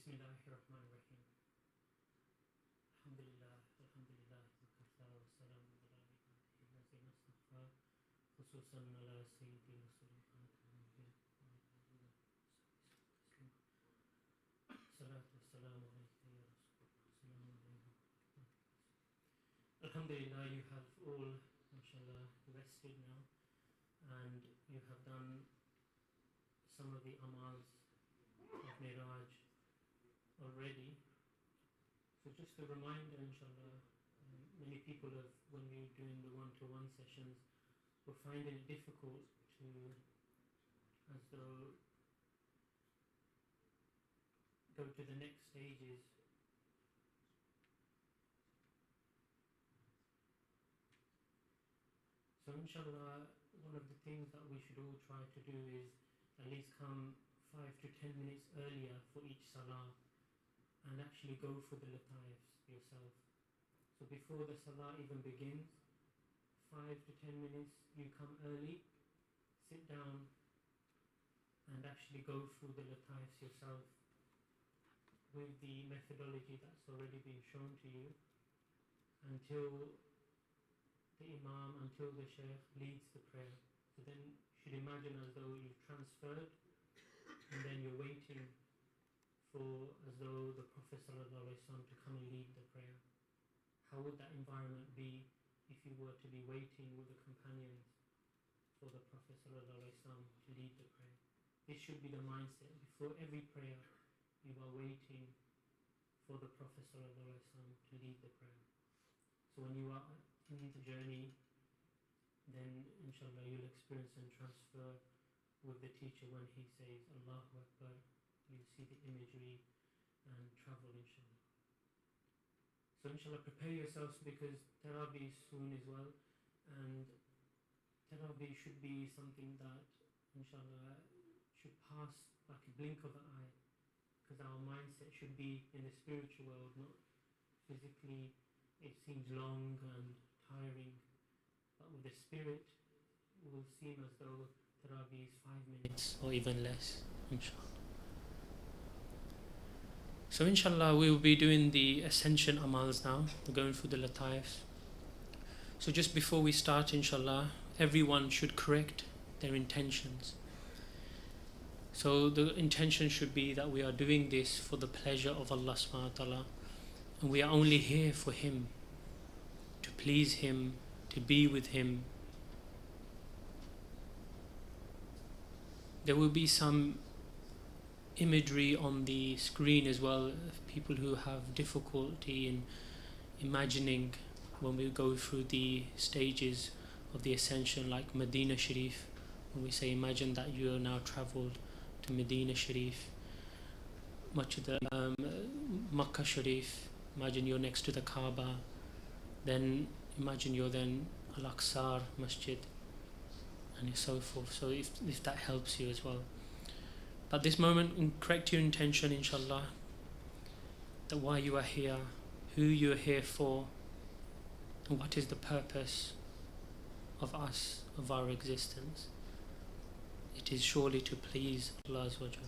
Bismillahirrahmanirrahim. Alhamdulillah, alhamdulillah, wa salamu ala ibadihi allazina istafa, khususan ala sayyidi rasulillah salatu wassalamu alayka ya Rasulullah. Assalamu alaykum. Alhamdulillah, you have all, mashallah, rested now, and you have done some of the amals of Miraj already. So just a reminder, inshallah, many people have, when we're doing the one-to-one sessions, were finding it difficult to, as though, go to the next stages. So inshallah, one of the things that we should all try to do is at least come 5 to 10 minutes earlier for each salah, and actually go for the lataifs yourself. So before the salah even begins, 5 to 10 minutes, you come early, sit down, and actually go through the lataifs yourself with the methodology that's already been shown to you, until the imam, until the shaykh leads the prayer. So then you should imagine as though you've transferred, and then you're waiting for, as though the Prophet ﷺ to come and lead the prayer. How would that environment be if you were to be waiting with the companions for the Prophet ﷺ to lead the prayer? This should be the mindset. Before every prayer, you are waiting for the Prophet ﷺ to lead the prayer. So when you are in the journey, then inshallah you'll experience and transfer with the teacher when he says Allahu Akbar. You see the imagery and travel, inshallah. So inshallah, prepare yourselves, because Taraweeh is soon as well, and Taraweeh should be something that inshallah should pass like a blink of an eye, because our mindset should be in the spiritual world, not physically. It seems long and tiring, but with the spirit it will seem as though Taraweeh is 5 minutes or even less, inshallah. So inshallah we will be doing the Ascension amals now. We're going through the Lataifs. So just before we start, inshallah, everyone should correct their intentions. So the intention should be that we are doing this for the pleasure of Allah subhanahu wa ta'ala, and we are only here for Him, to please Him, to be with Him. There will be some imagery on the screen as well of people who have difficulty in imagining when we go through the stages of the Ascension, like Medina Sharif. When we say imagine that you are now travelled to Medina Sharif, much of the Makkah Sharif, imagine you're next to the Kaaba, then imagine you're then Al-Aqsa Masjid, and so forth. So if that helps you as well. But this moment, correct your intention, inshallah, that why you are here, who you are here for, and what is the purpose of us, of our existence. It is surely to please Allah Azza wa Jal.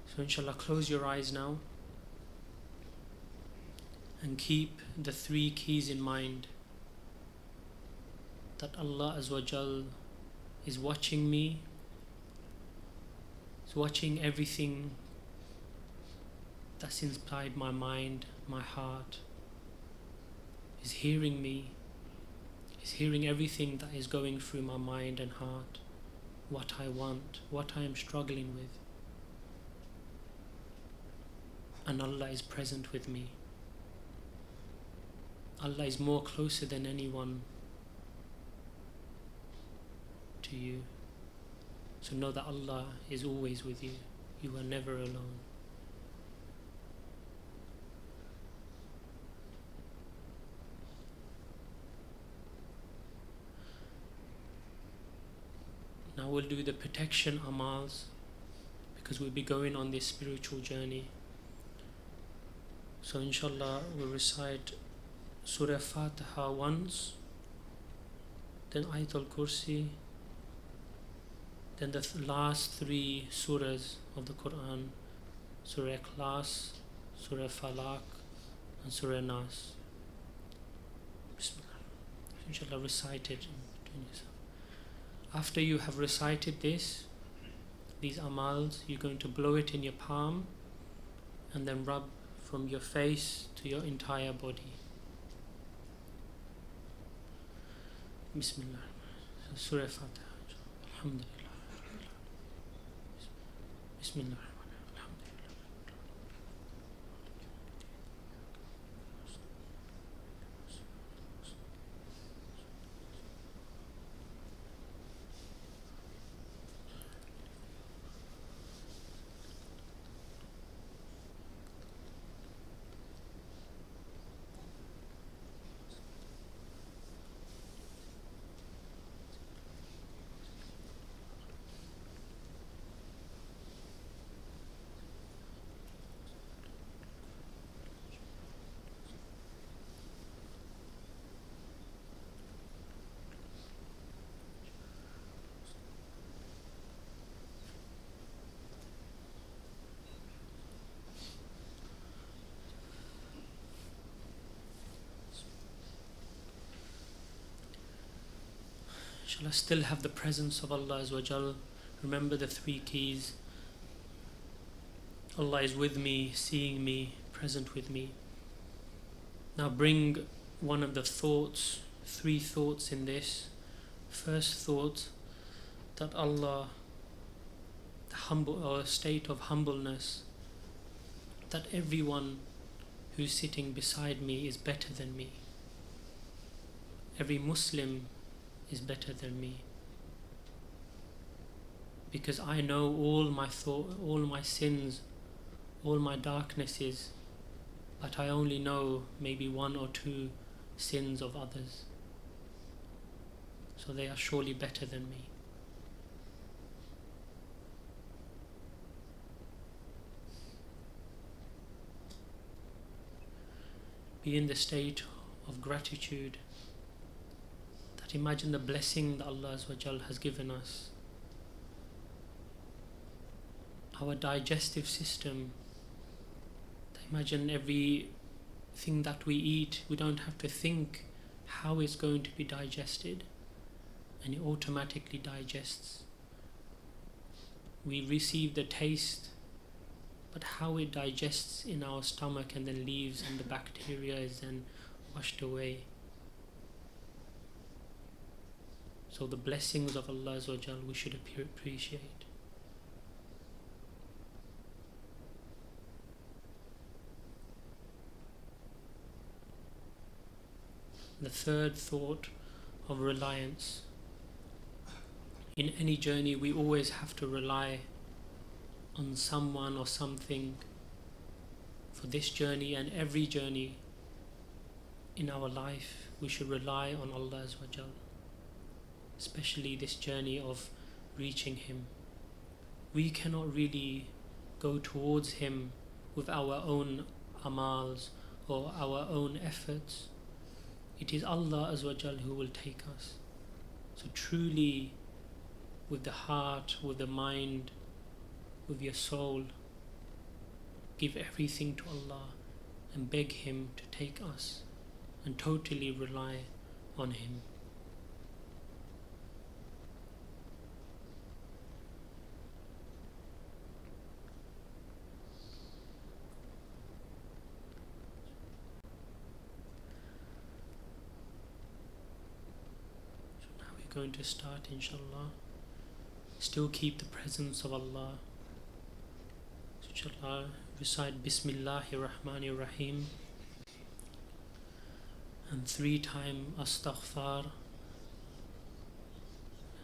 So inshallah, close your eyes now and keep the 3 keys in mind, that Allah Azza wa Jal is watching me, is watching everything that's inside my mind, my heart, is hearing me, is hearing everything that is going through my mind and heart, what I want, what I am struggling with. And Allah is present with me. Allah is more closer than anyone to you. So know that Allah is always with you. You are never alone. Now we'll do the protection amals, because we'll be going on this spiritual journey. So inshallah we'll recite Surah Fatiha once, then Ayatul Kursi, Then the last three surahs of the Quran, Surah Ikhlas, Surah Falaq, and Surah Nas. Bismillah. Inshallah, recite it between yourself. After you have recited these amals, you're going to blow it in your palm and then rub from your face to your entire body. Bismillah. Surah Fatiha. Alhamdulillah. Bismillah. Shall I still have the presence of Allah Azza wa Jal? Remember the three keys. Allah is with me, seeing me, present with me. Now bring one of the thoughts, three thoughts in this. First thought, that Allah, the humble or state of humbleness, that everyone who's sitting beside me is better than me. Every Muslim is better than me, because I know all my sins, all my darknesses, but I only know maybe one or two sins of others, so they are surely better than me. Be in the state of gratitude. Imagine the blessing that Allah Azza wa Jal has given us. Our digestive system. Imagine everything that we eat, we don't have to think how it's going to be digested, and it automatically digests. We receive the taste, but how it digests in our stomach and then leaves, and the bacteria is then washed away. So the blessings of Allah Azza wa Jal we should appreciate. The third thought of reliance. In any journey we always have to rely on someone or something. For this journey and every journey in our life, we should rely on Allah Azza wa Jal. Especially this journey of reaching Him. We cannot really go towards Him with our own amals or our own efforts. It is Allah Azza wa Jal who will take us. So truly, with the heart, with the mind, with your soul, give everything to Allah and beg Him to take us and totally rely on Him. Going to start, inshallah. Still keep the presence of Allah. So inshallah, recite Bismillahir Rahmanir Rahim and 3 times Astaghfar.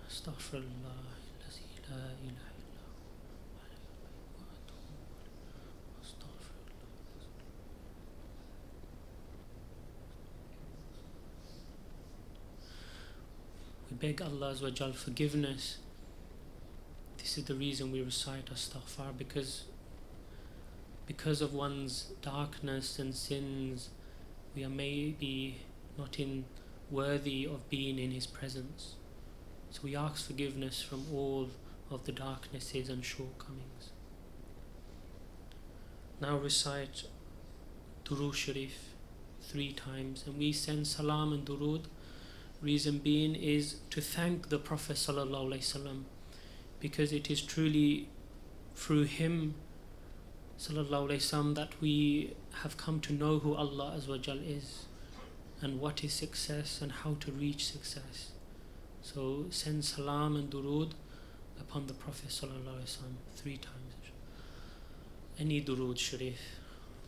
Astaghfirullah. La ilaha illa. Beg Allah Azza wa Jal forgiveness. This is the reason we recite Astaghfar, because of one's darkness and sins, we are maybe not worthy of being in His presence. So we ask forgiveness from all of the darknesses and shortcomings. Now recite Durood Sharif 3 times, and we send salam and durood. Reason being is to thank the Prophet sallallahu alaihi wasallam, because it is truly through him sallallahu alaihi wasallam that we have come to know who Allah Azza wa Jal is, and what is success, and how to reach success. So send salam and durood upon the Prophet sallallahu alaihi wasallam 3 times. Any durood sharif.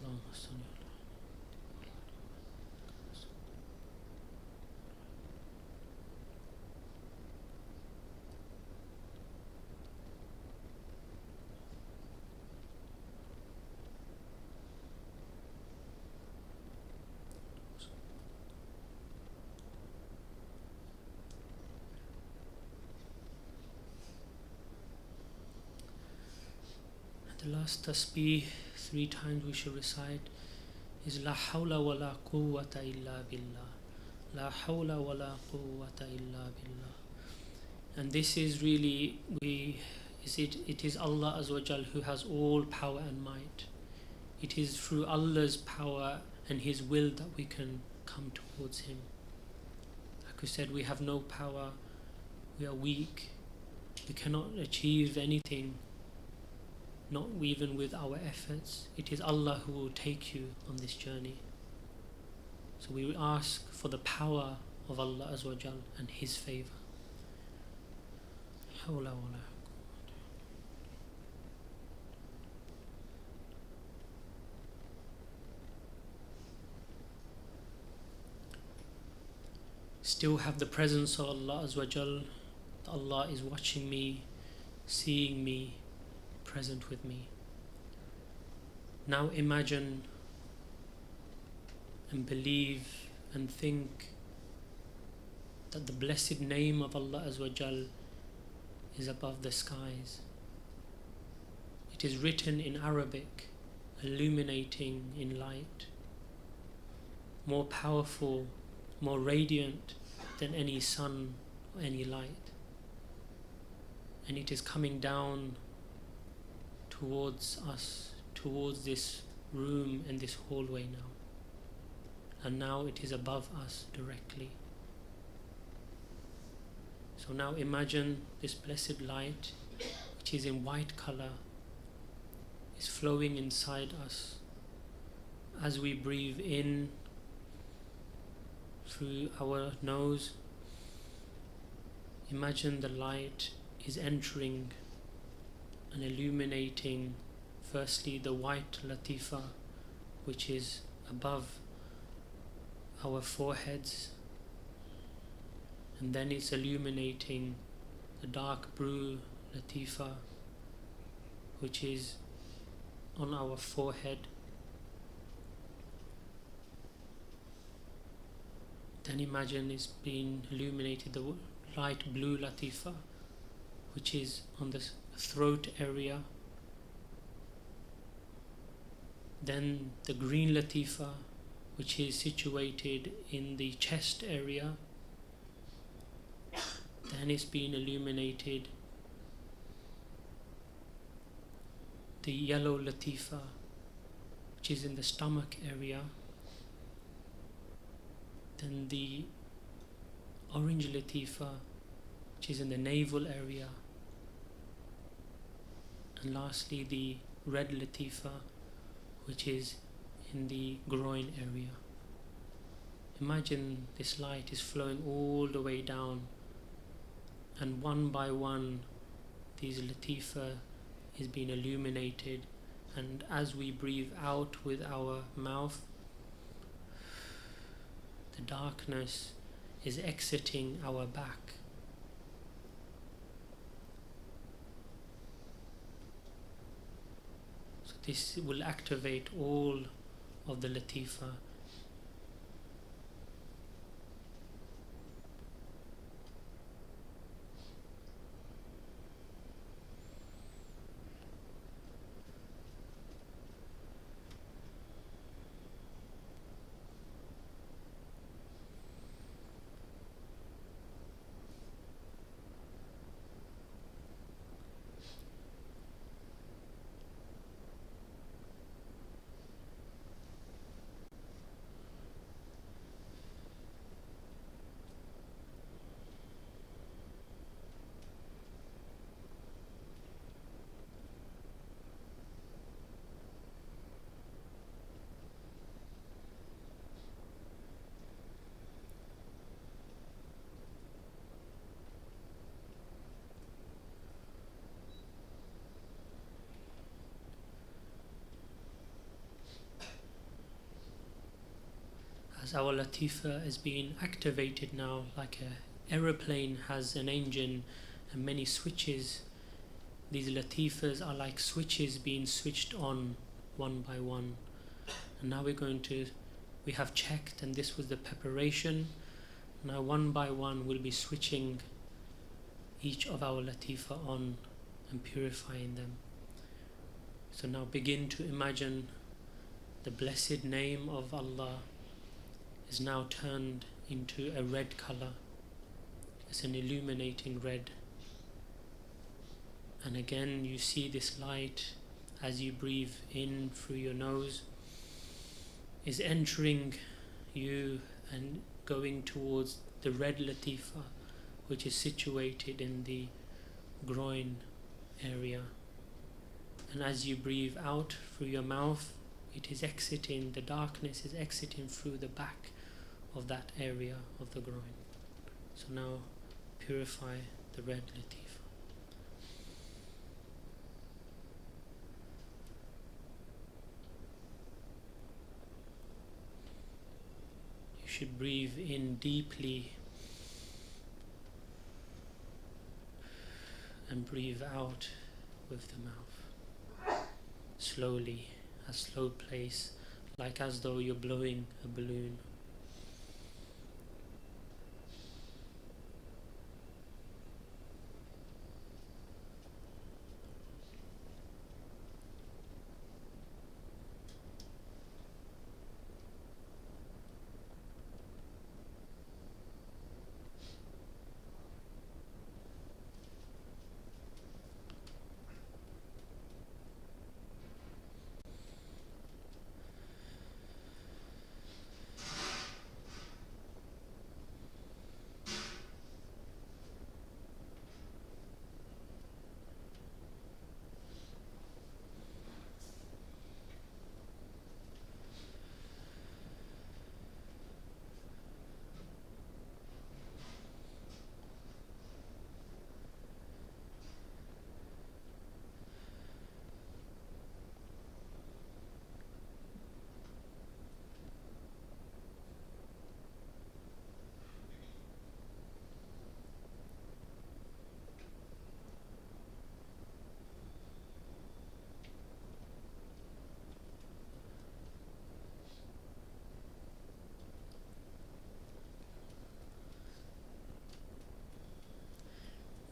Allahumma salli ala. The last tasbih 3 times we should recite is La hawla wa la quwwata illa billah. La hawla wa la quwwata illa billah. And this is really, it is Allah Azza wa Jal who has all power and might. It is through Allah's power and His will that we can come towards Him. Like we said, we have no power, we are weak, we cannot achieve anything, not even with our efforts. It is Allah who will take you on this journey. So we will ask for the power of Allah Azza wa Jal and His favor. Hawla wa la. Still have the presence of Allah Azza wa Jal. Allah is watching me, seeing me, present with me. Now imagine and believe and think that the blessed name of Allah Azza wa Jal is above the skies. It is written in Arabic, illuminating in light, more powerful, more radiant than any sun or any light. And it is coming down towards us, towards this room and this hallway now. And now it is above us directly. So now imagine this blessed light, which is in white color, is flowing inside us as we breathe in through our nose. Imagine the light is entering and illuminating firstly the white Latifa, which is above our foreheads, and then it's illuminating the dark blue Latifa, which is on our forehead. Then imagine it's being illuminated, the light blue Latifa, which is on the throat area. Then the green Latifa, which is situated in the chest area. Then it's being illuminated the yellow Latifa, which is in the stomach area. Then the orange Latifa, which is in the navel area. And lastly the red Latifa, which is in the groin area. Imagine this light is flowing all the way down, and one by one these Latifa is being illuminated, and as we breathe out with our mouth, the darkness is exiting our back. So this will activate all of the Latifa. as our Latifa is being activated now, like a aeroplane has an engine and many switches. These Latifas are like switches being switched on one by one. And now we have checked, and this was the preparation. Now one by one we'll be switching each of our Latifa on and purifying them. So now begin to imagine the blessed name of Allah is now turned into a red color. It's an illuminating red. And again you see this light as you breathe in through your nose is entering you and going towards the red Latifa, which is situated in the groin area. And as you breathe out through your mouth, it is exiting, the darkness is exiting through the back of that area of the groin. So now purify the red Latifa. You should breathe in deeply and breathe out with the mouth. Slowly, a slow pace, like as though you're blowing a balloon.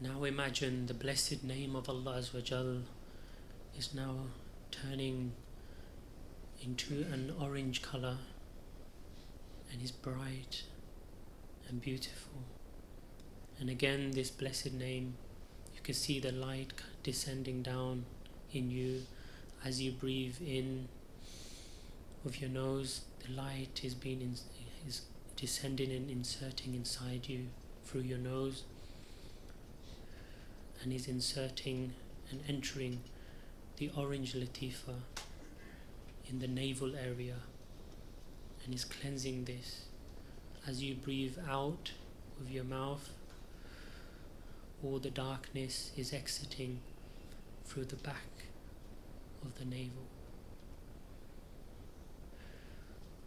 Now imagine the blessed name of Allah Azza wa Jal is now turning into an orange color and is bright and beautiful. And again, this blessed name, you can see the light descending down in you as you breathe in with your nose. The light is descending and inserting inside you through your nose, and is inserting and entering the orange Latifa in the navel area, and is cleansing this. As you breathe out with your mouth, all the darkness is exiting through the back of the navel.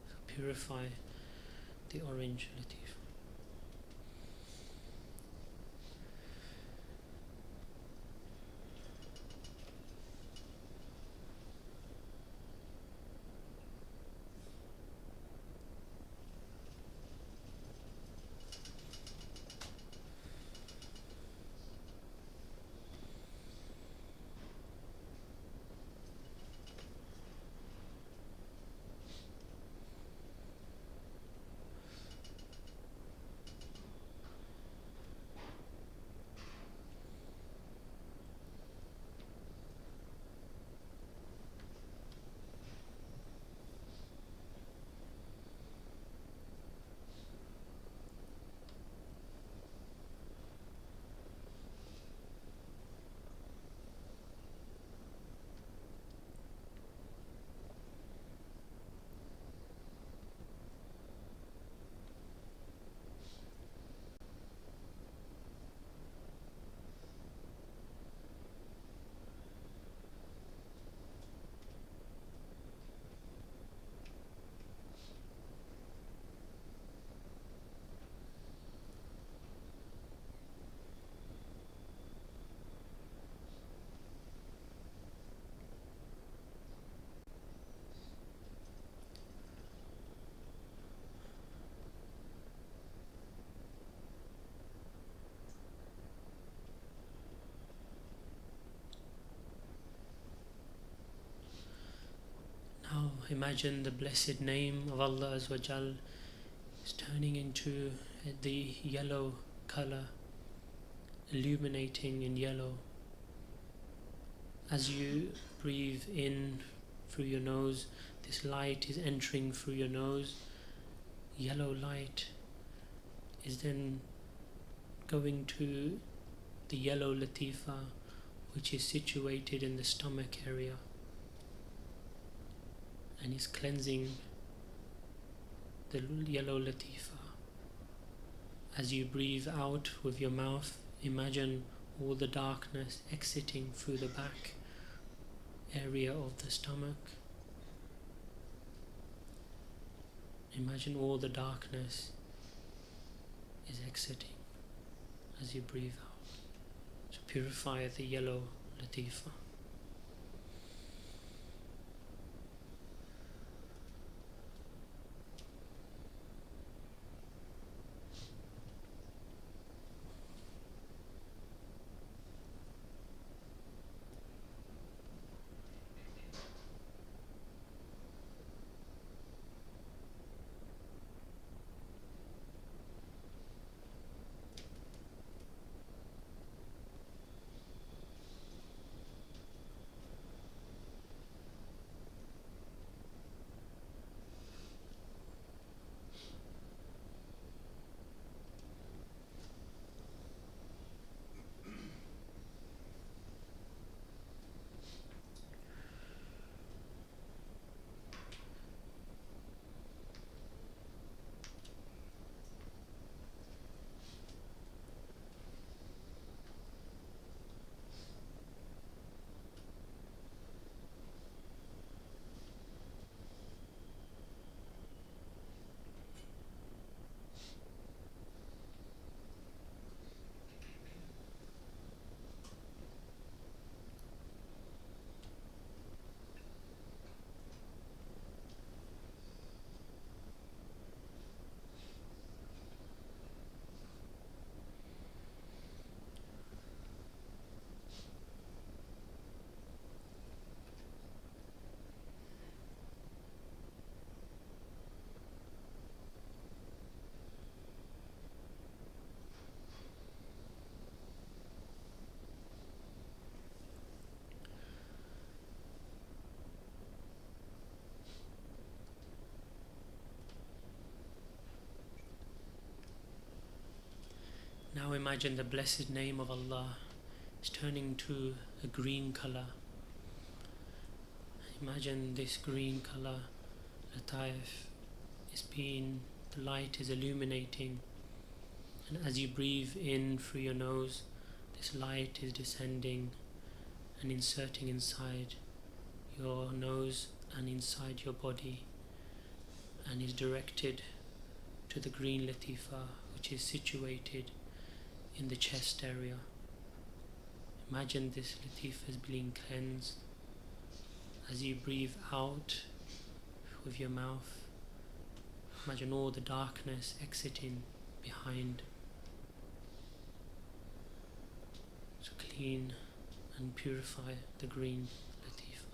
So purify the orange Latifa. imagine the blessed name of Allah Azza wa Jal is turning into the yellow color, illuminating in yellow. As you breathe in through your nose, this light is entering through your nose. Yellow light is then going to the yellow Latifa, which is situated in the stomach area, and is cleansing the yellow Latifa. As you breathe out with your mouth, imagine all the darkness exiting through the back area of the stomach. Imagine all the darkness is exiting as you breathe out to purify the yellow Latifa. Now imagine the blessed name of Allah is turning to a green color. Imagine this green color, Lataif, the light is illuminating, and as you breathe in through your nose, this light is descending and inserting inside your nose and inside your body, and is directed to the green Latifa, which is situated in the chest area. Imagine this Latifa is being cleansed. As you breathe out with your mouth, imagine all the darkness exiting behind. So clean and purify the green Latifa.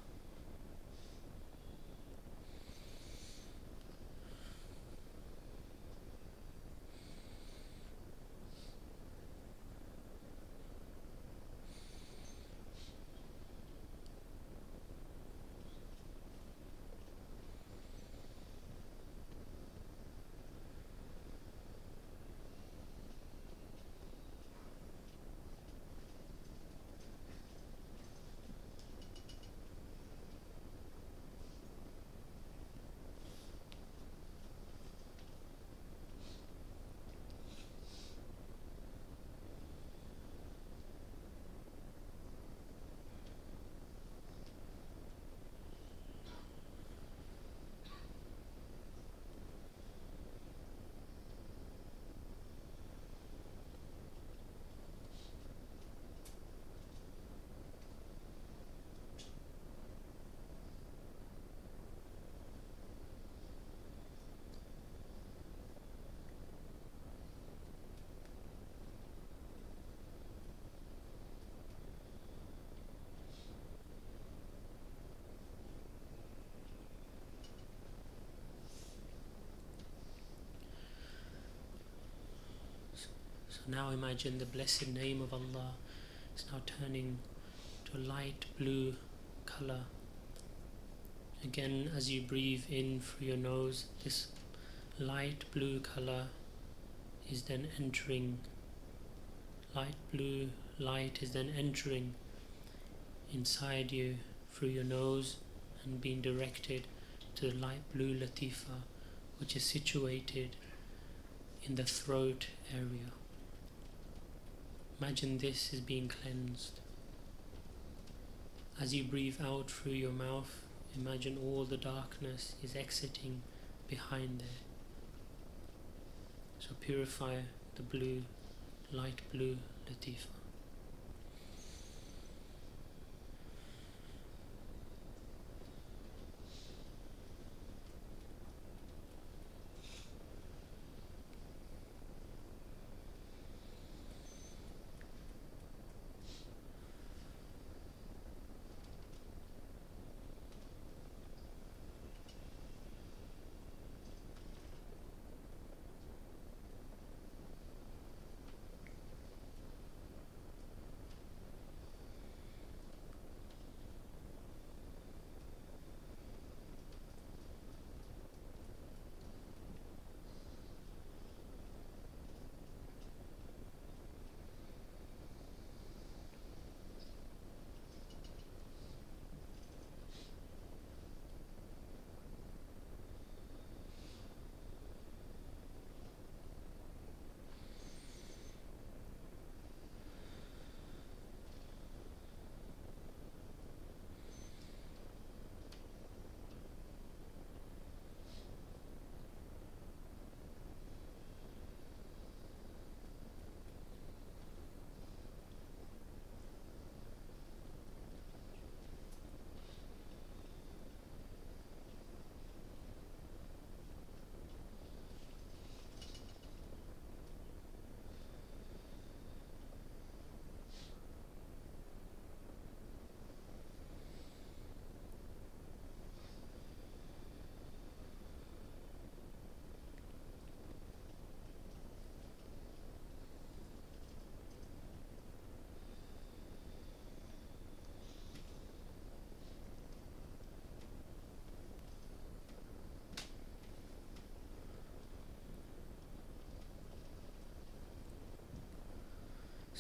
So now imagine the blessed name of Allah is now turning to a light blue color. Again, as you breathe in through your nose, this light blue color is then entering. Light blue light is then entering inside you through your nose and being directed to the light blue Latifa, which is situated in the throat area. Imagine this is being cleansed. As you breathe out through your mouth, imagine all the darkness is exiting behind there. So purify the blue, light blue Latifa.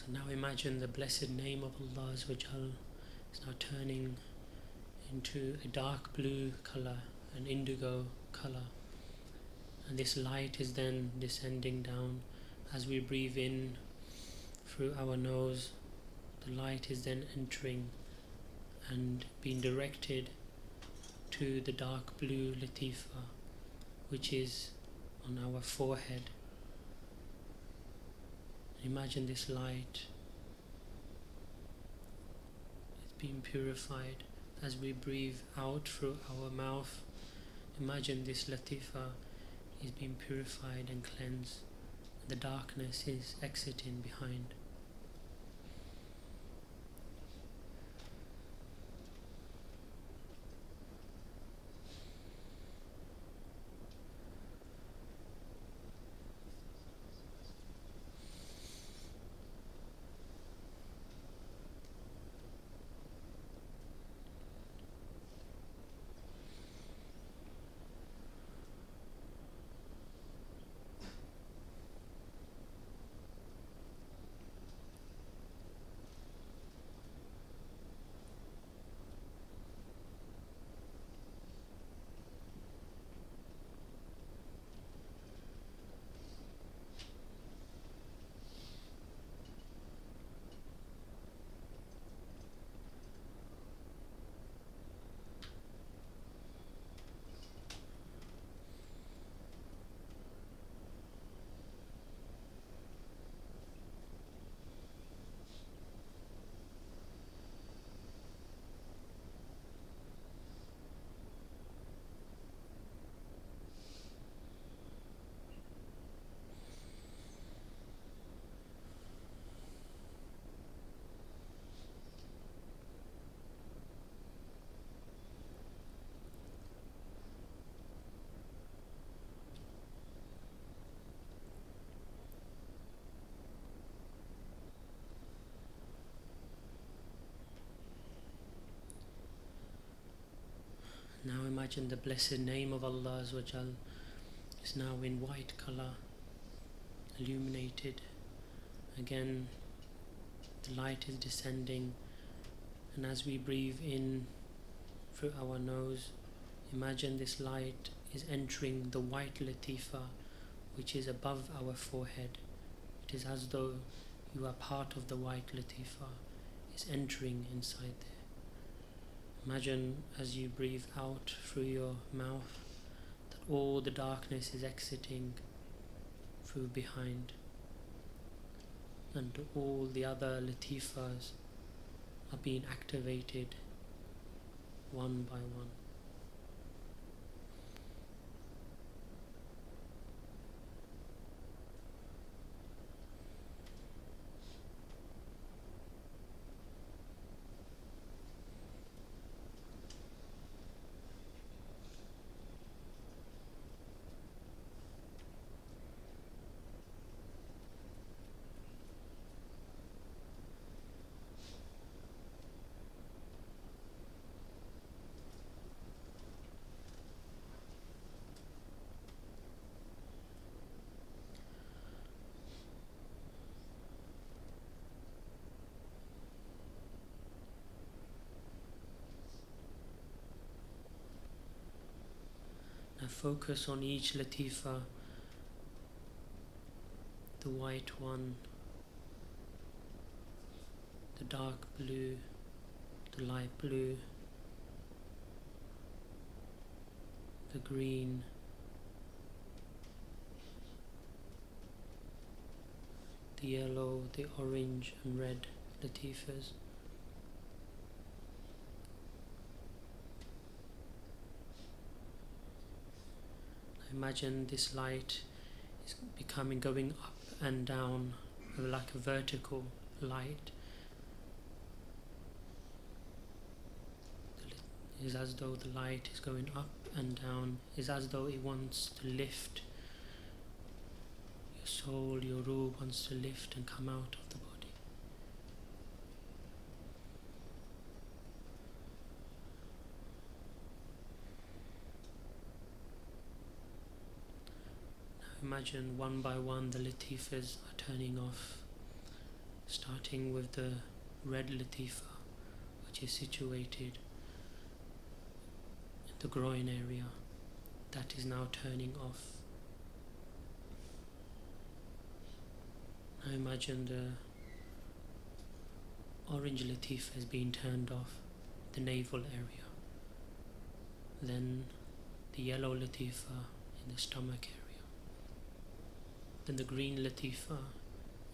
So now imagine the blessed name of Allah is now turning into a dark blue color, an indigo color. And this light is then descending down as we breathe in through our nose. The light is then entering and being directed to the dark blue Latifa, which is on our forehead. Imagine this light is being purified as we breathe out through our mouth. Imagine this Latifa is being purified and cleansed. The darkness is exiting behind. Imagine the blessed name of Allah Azza wa Jal is now in white color, illuminated. Again, the light is descending, and as we breathe in through our nose, imagine this light is entering the white Latifa, which is above our forehead. It is as though you are part of the white Latifa, is entering inside there. Imagine as you breathe out through your mouth that all the darkness is exiting through behind, and all the other Latifas are being activated one by one. Now focus on each Latifa, the white one, the dark blue, the light blue, the green, the yellow, the orange and red Latifas. Imagine this light is going up and down like a vertical light. It is as though the light is going up and down, is as though it wants to lift your soul, your ruh wants to lift and come out of the body. Now imagine one by one the Latifas are turning off, starting with the red Latifa, which is situated in the groin area. That is now turning off. Now imagine the orange Latifa is being turned off, the navel area. Then the yellow Latifa in the stomach area. Then the green Latifa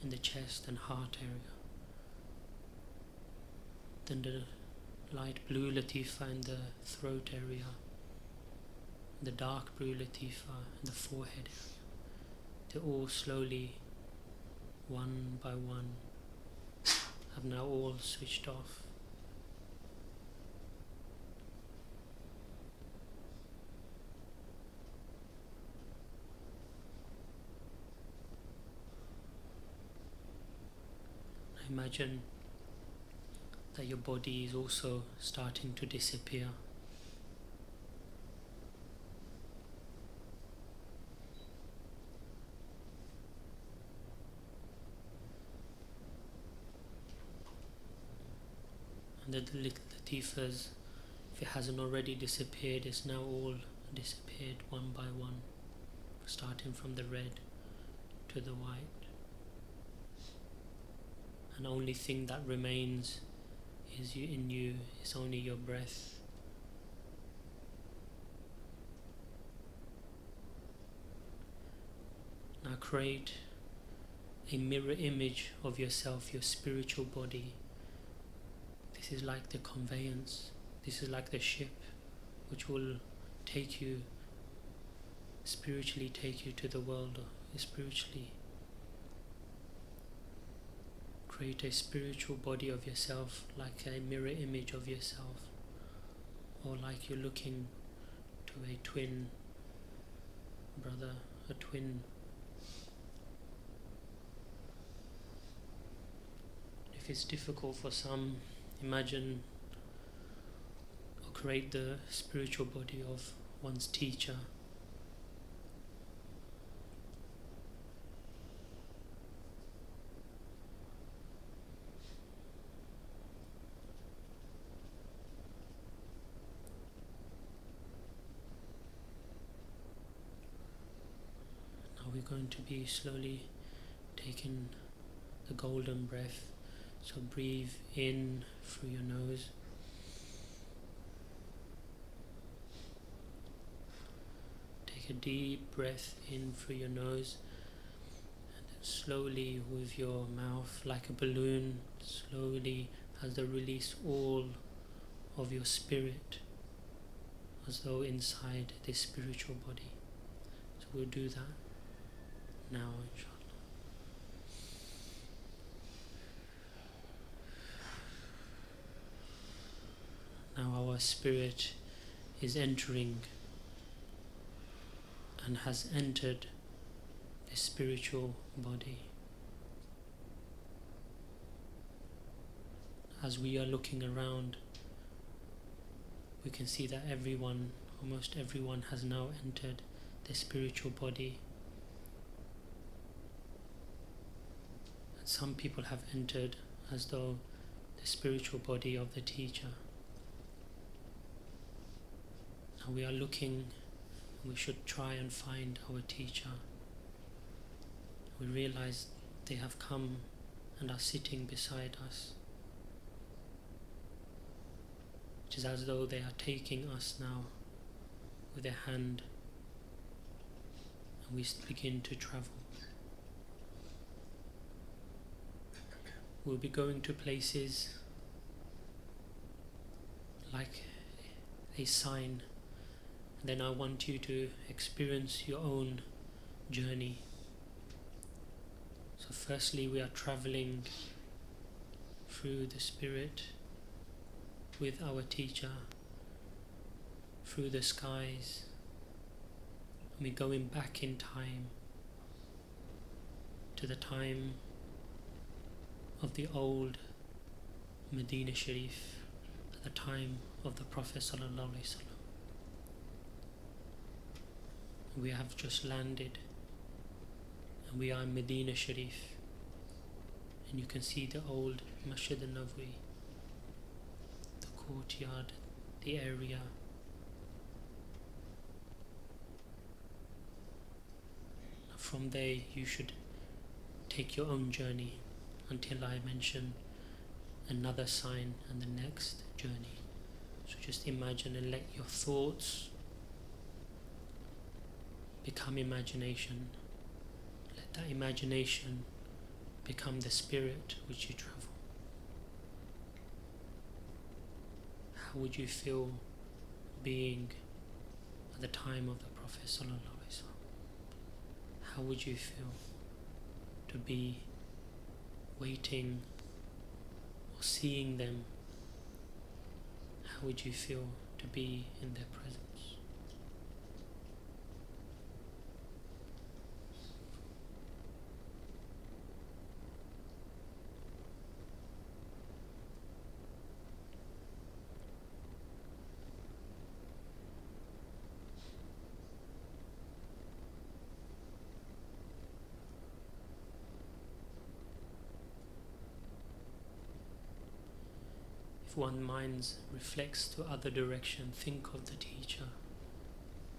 in the chest and heart area. Then the light blue Latifa in the throat area. The dark blue Latifa in the forehead area. They all slowly, one by one, have now all switched off. Imagine that your body is also starting to disappear. And the Latifas, if it hasn't already disappeared, it's now all disappeared one by one, starting from the red to the white. And the only thing that remains is it's only your breath. Now create a mirror image of yourself, your spiritual body. This is like the conveyance, this is like the ship which will spiritually take you to the world, spiritually. Create a spiritual body of yourself, like a mirror image of yourself, or like you're looking to a twin brother, a twin. If it's difficult for some, imagine or create the spiritual body of one's teacher. Now we're going to be slowly taking the golden breath. So breathe in through your nose. Take a deep breath in through your nose, and then slowly with your mouth, like a balloon, slowly as they release all of your spirit, as though inside this spiritual body. So we'll do that now, inshallah. Now our spirit is entering and has entered the spiritual body. As we are looking around, we can see that everyone, almost everyone, has now entered the spiritual body. And some people have entered as though the spiritual body of the teacher. Now we are looking, we should try and find our teacher. We realize they have come and are sitting beside us. It is as though they are taking us now with their hand, and we begin to travel. We'll be going to places like a sign. Then I want you to experience your own journey. So firstly, we are traveling through the spirit with our teacher, through the skies, and we're going back in time to the time of the old Medina Sharif, at the time of the Prophet Sallallahu Alaihi Wasallam. We have just landed and we are in Medina Sharif, and you can see the old Masjid al-Nabawi, the courtyard, the area. From there you should take your own journey until I mention another sign and the next journey. So just imagine and let your thoughts become imagination. Let that imagination become the spirit which you travel. How would you feel being at the time of the Prophet Sallallahu Alaihi Wasallam? How would you feel to be waiting or seeing them? How would you feel to be in their presence? If one mind reflects to other direction, think of the teacher.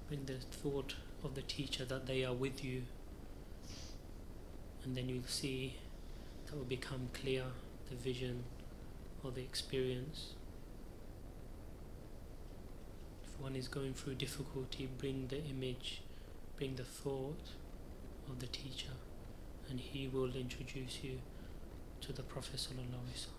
Bring the thought of the teacher that they are with you, and then you'll see that will become clear, the vision or the experience. If one is going through difficulty, bring the image, bring the thought of the teacher, and he will introduce you to the Prophet Sallallahu Alaihi Wasallam.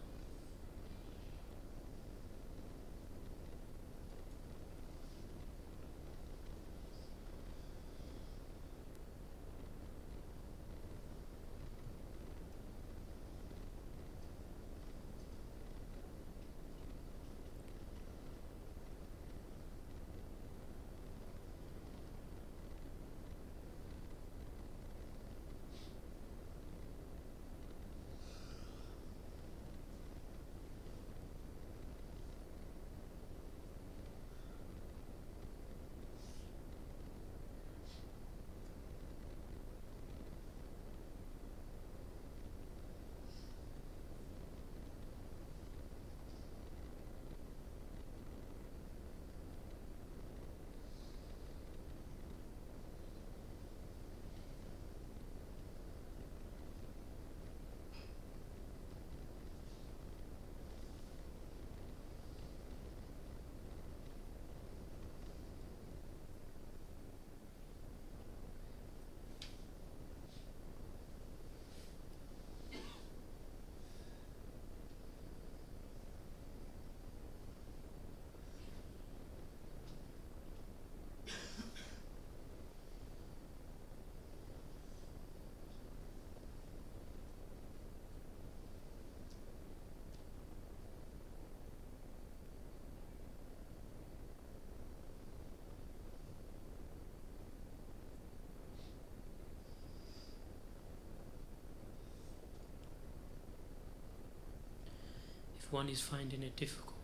one is finding it difficult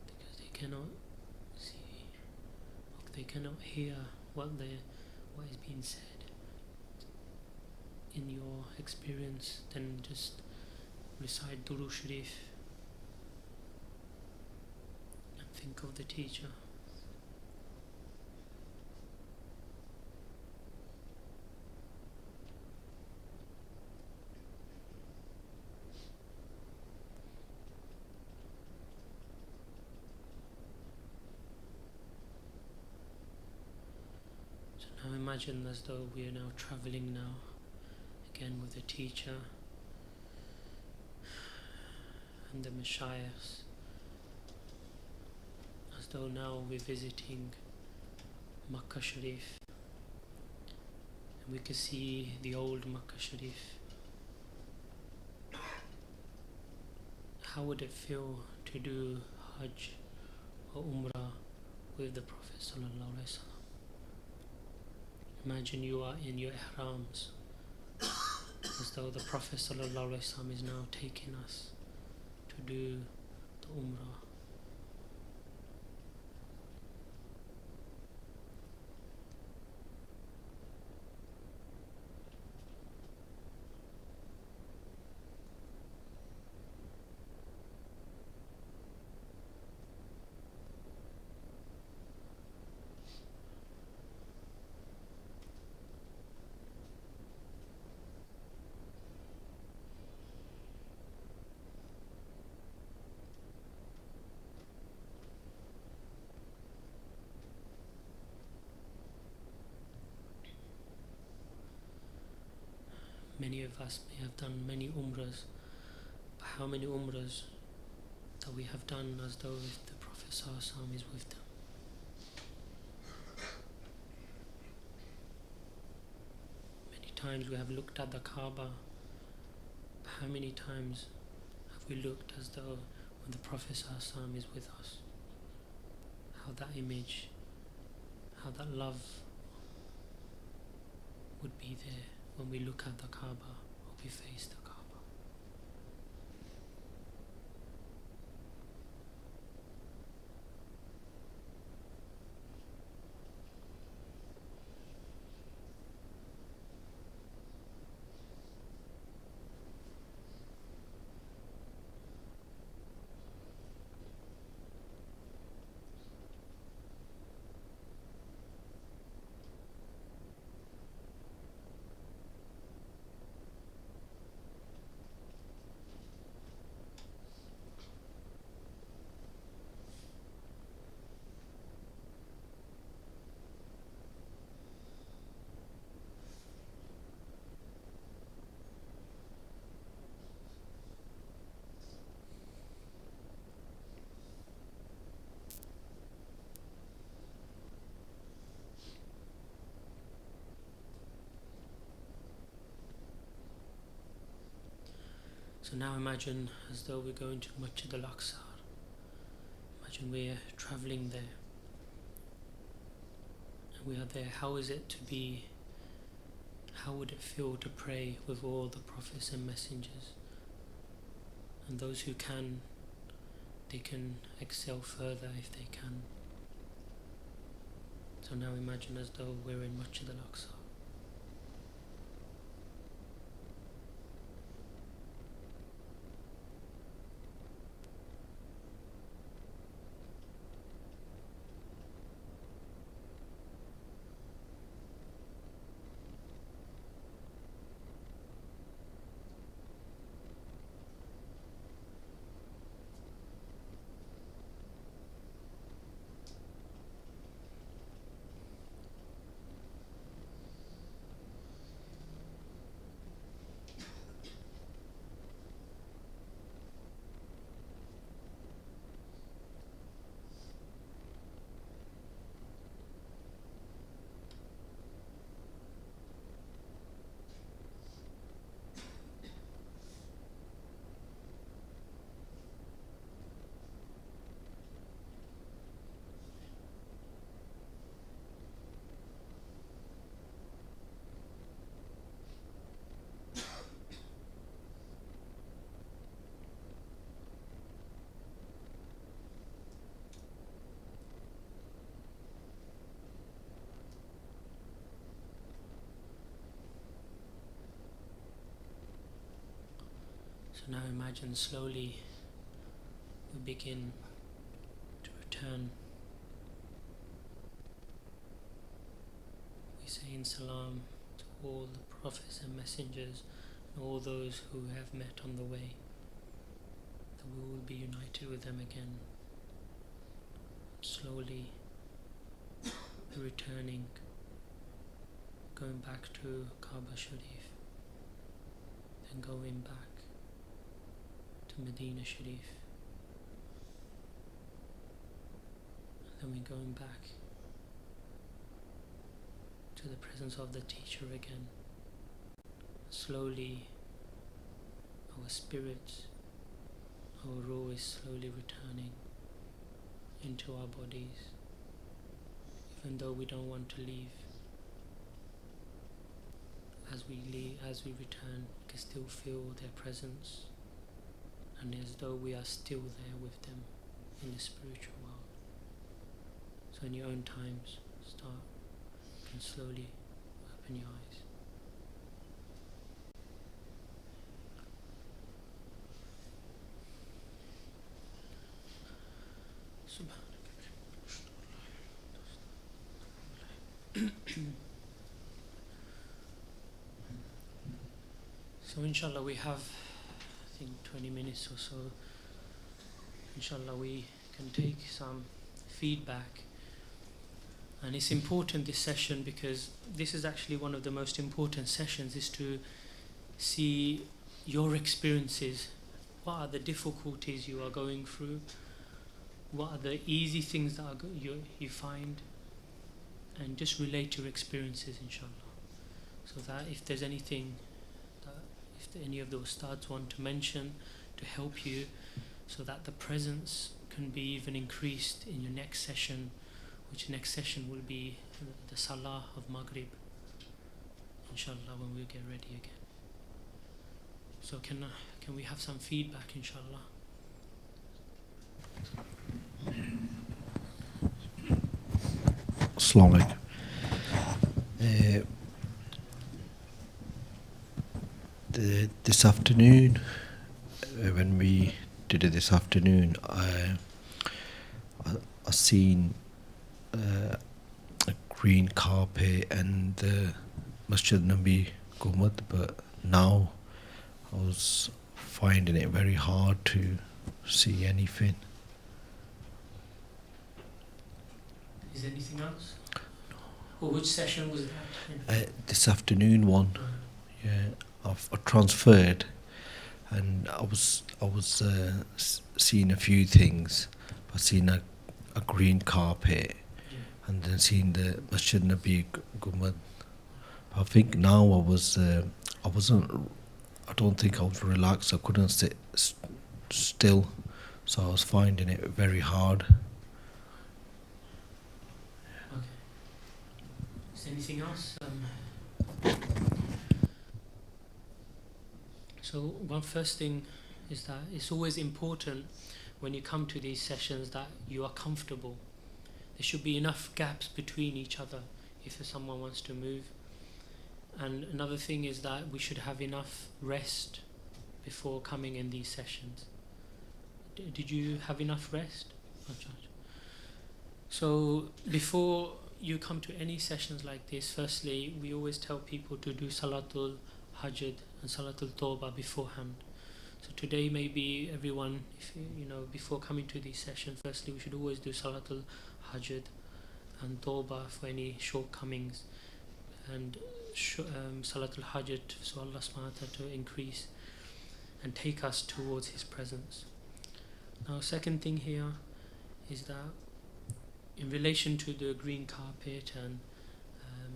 because they cannot see or they cannot hear what is being said in your experience, then just recite Durood Sharif and think of the teacher. Now imagine as though we are now traveling now, again with the teacher and the Mashayikhs, as though now we're visiting Makkah Sharif, and we can see the old Makkah Sharif. How would it feel to do Hajj or Umrah with the Prophet Sallallahu Alaihi Wasallam? Imagine you are in your ihrams, as though the Prophet Sallallahu Alaihi Wasallam is now taking us to do the Umrah. Many of us may have done many umrahs, but how many umrahs that we have done as though if the Prophet ﷺ is with them? Many times we have looked at the Kaaba, but how many times have we looked as though when the Prophet ﷺ is with us? How that image, how that love would be there when we look at the Kaaba or we face the Kaaba. So now imagine as though we're going to Masjid al-Aqsa. Imagine we're traveling there. And we are there. How is it to be, how would it feel to pray with all the prophets and messengers? And those who can, they can excel further if they can. So now imagine as though we're in Masjid al-Aqsa. So now imagine slowly we begin to return. We say in salam to all the prophets and messengers and all those who have met on the way, that we will be united with them again. Slowly returning, going back to Kaaba Sharif, then going back to Medina Sharif, and then we're going back to the presence of the teacher again. Slowly our spirit, our ruh is slowly returning into our bodies, even though we don't want to leave. As we return, we can still feel their presence, and as though we are still there with them in the spiritual world. So in your own times, start and slowly open your eyes. So inshallah we have, I think, 20 minutes or so. Inshallah we can take some feedback. And it's important, this session, because this is actually one of the most important sessions, is to see your experiences. What are the difficulties you are going through? What are the easy things that you find? And just relate your experiences, inshallah. So that if there's anything, if any of those ustads want to mention to help you, so that the presence can be even increased in your next session, which next session will be the Salah of Maghrib, inshallah, when we get ready again. So can we have some feedback, inshallah? Assalamu alaikum. This afternoon, when we did it this afternoon, I seen a green carpet and the Masjid Nabi Gumad, but now I was finding it very hard to see anything. Is there anything else? Or which session was that? This afternoon one, yeah. I've transferred, and I was seeing a few things. I seen a green carpet, and then seen the Masjid Nabi Gumad. I think now I wasn't. I don't think I was relaxed. I couldn't sit still, so I was finding it very hard. Okay. Is there anything else? So one first thing is that it's always important when you come to these sessions that you are comfortable. There should be enough gaps between each other if someone wants to move. And another thing is that we should have enough rest before coming in these sessions. Did you have enough rest? So before you come to any sessions like this, firstly, we always tell people to do Salatul Hajj and Salatul Tawbah beforehand. So today maybe everyone, if before coming to these sessions, firstly we should always do Salatul Hajj and Tawbah for any shortcomings, and Salatul Hajj, so Allah subhanahu wa ta'ala to increase and take us towards His presence. Now second thing here is that in relation to the green carpet and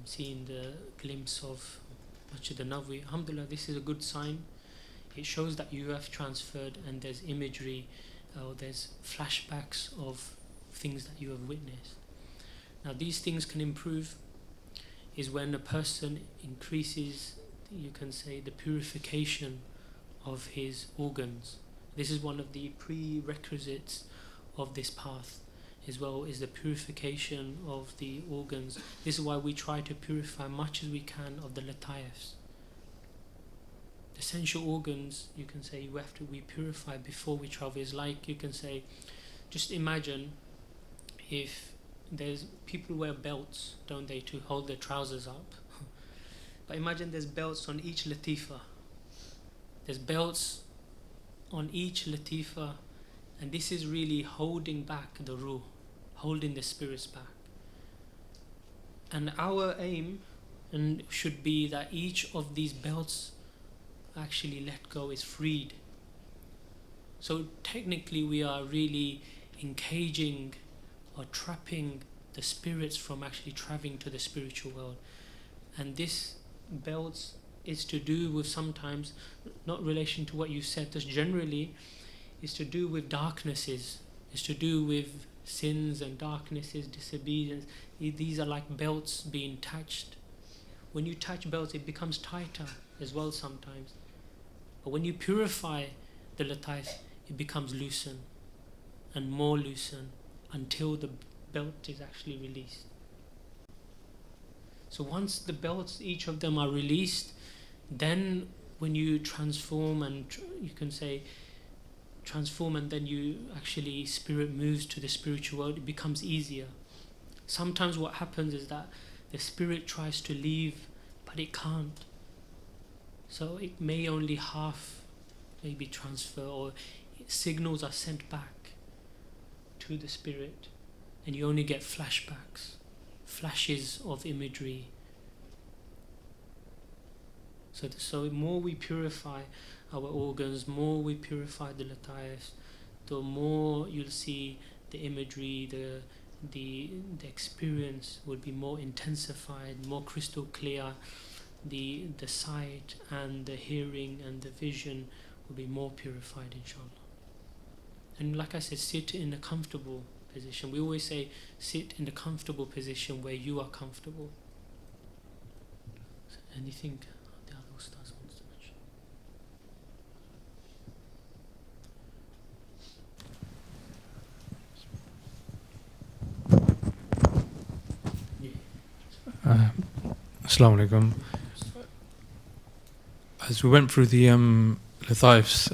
seeing the glimpse of Masjid al-Nabawi, alhamdulillah, this is a good sign. It shows that you have transferred and there's imagery or there's flashbacks of things that you have witnessed. Now these things can improve is when a person increases, you can say, the purification of his organs. This is one of the prerequisites of this path as well, is the purification of the organs. This is why we try to purify much as we can of the Latifs. the essential organs, you can say, we purify before we travel. Is like, you can say, just imagine if there's people wear belts, don't they, to hold their trousers up. But imagine there's belts on each Latifa. There's belts on each Latifa, and this is really holding back the ruh, holding the spirits back. And our aim should be that each of these belts actually let go, is freed. So technically we are really encaging or trapping the spirits from actually traveling to the spiritual world. And this belts is to do with, sometimes, not relation to what you said, just generally is to do with darknesses, is to do with sins and darknesses, disobedience. These are like belts being touched. When you touch belts, it becomes tighter as well sometimes. But when you purify the lataif, it becomes loosened and more loosened until the belt is actually released. So once the belts, each of them are released, then when you transform, and you can say transform, and then you actually, spirit moves to the spiritual world, it becomes easier. Sometimes what happens is that the spirit tries to leave, but it can't. So it may only half maybe transfer, or signals are sent back to the spirit, and you only get flashbacks, flashes of imagery. So the more we purify our organs, more we purify the lataif, the more you'll see the imagery, the experience would be more intensified, more crystal clear. The sight and the hearing and the vision will be more purified, inshallah. And like I said, sit in a comfortable position. We always say sit in a comfortable position where you are comfortable. So anything the other ustaz wants to mention? Assalamu alaikum. As we went through the lataifs,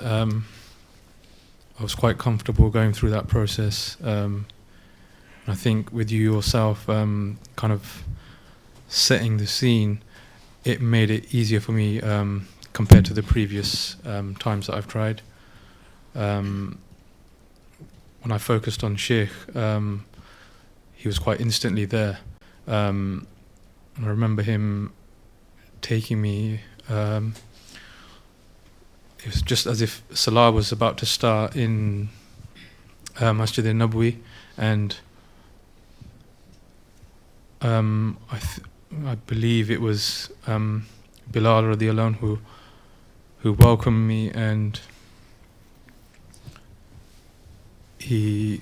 I was quite comfortable going through that process. I think with you yourself kind of setting the scene, it made it easier for me compared to the previous times that I've tried. When I focused on Sheikh, he was quite instantly there. And I remember him taking me, it was just as if Salah was about to start in Masjid al-Nabawi, and I believe it was Bilal radiallahu anhu who welcomed me, and he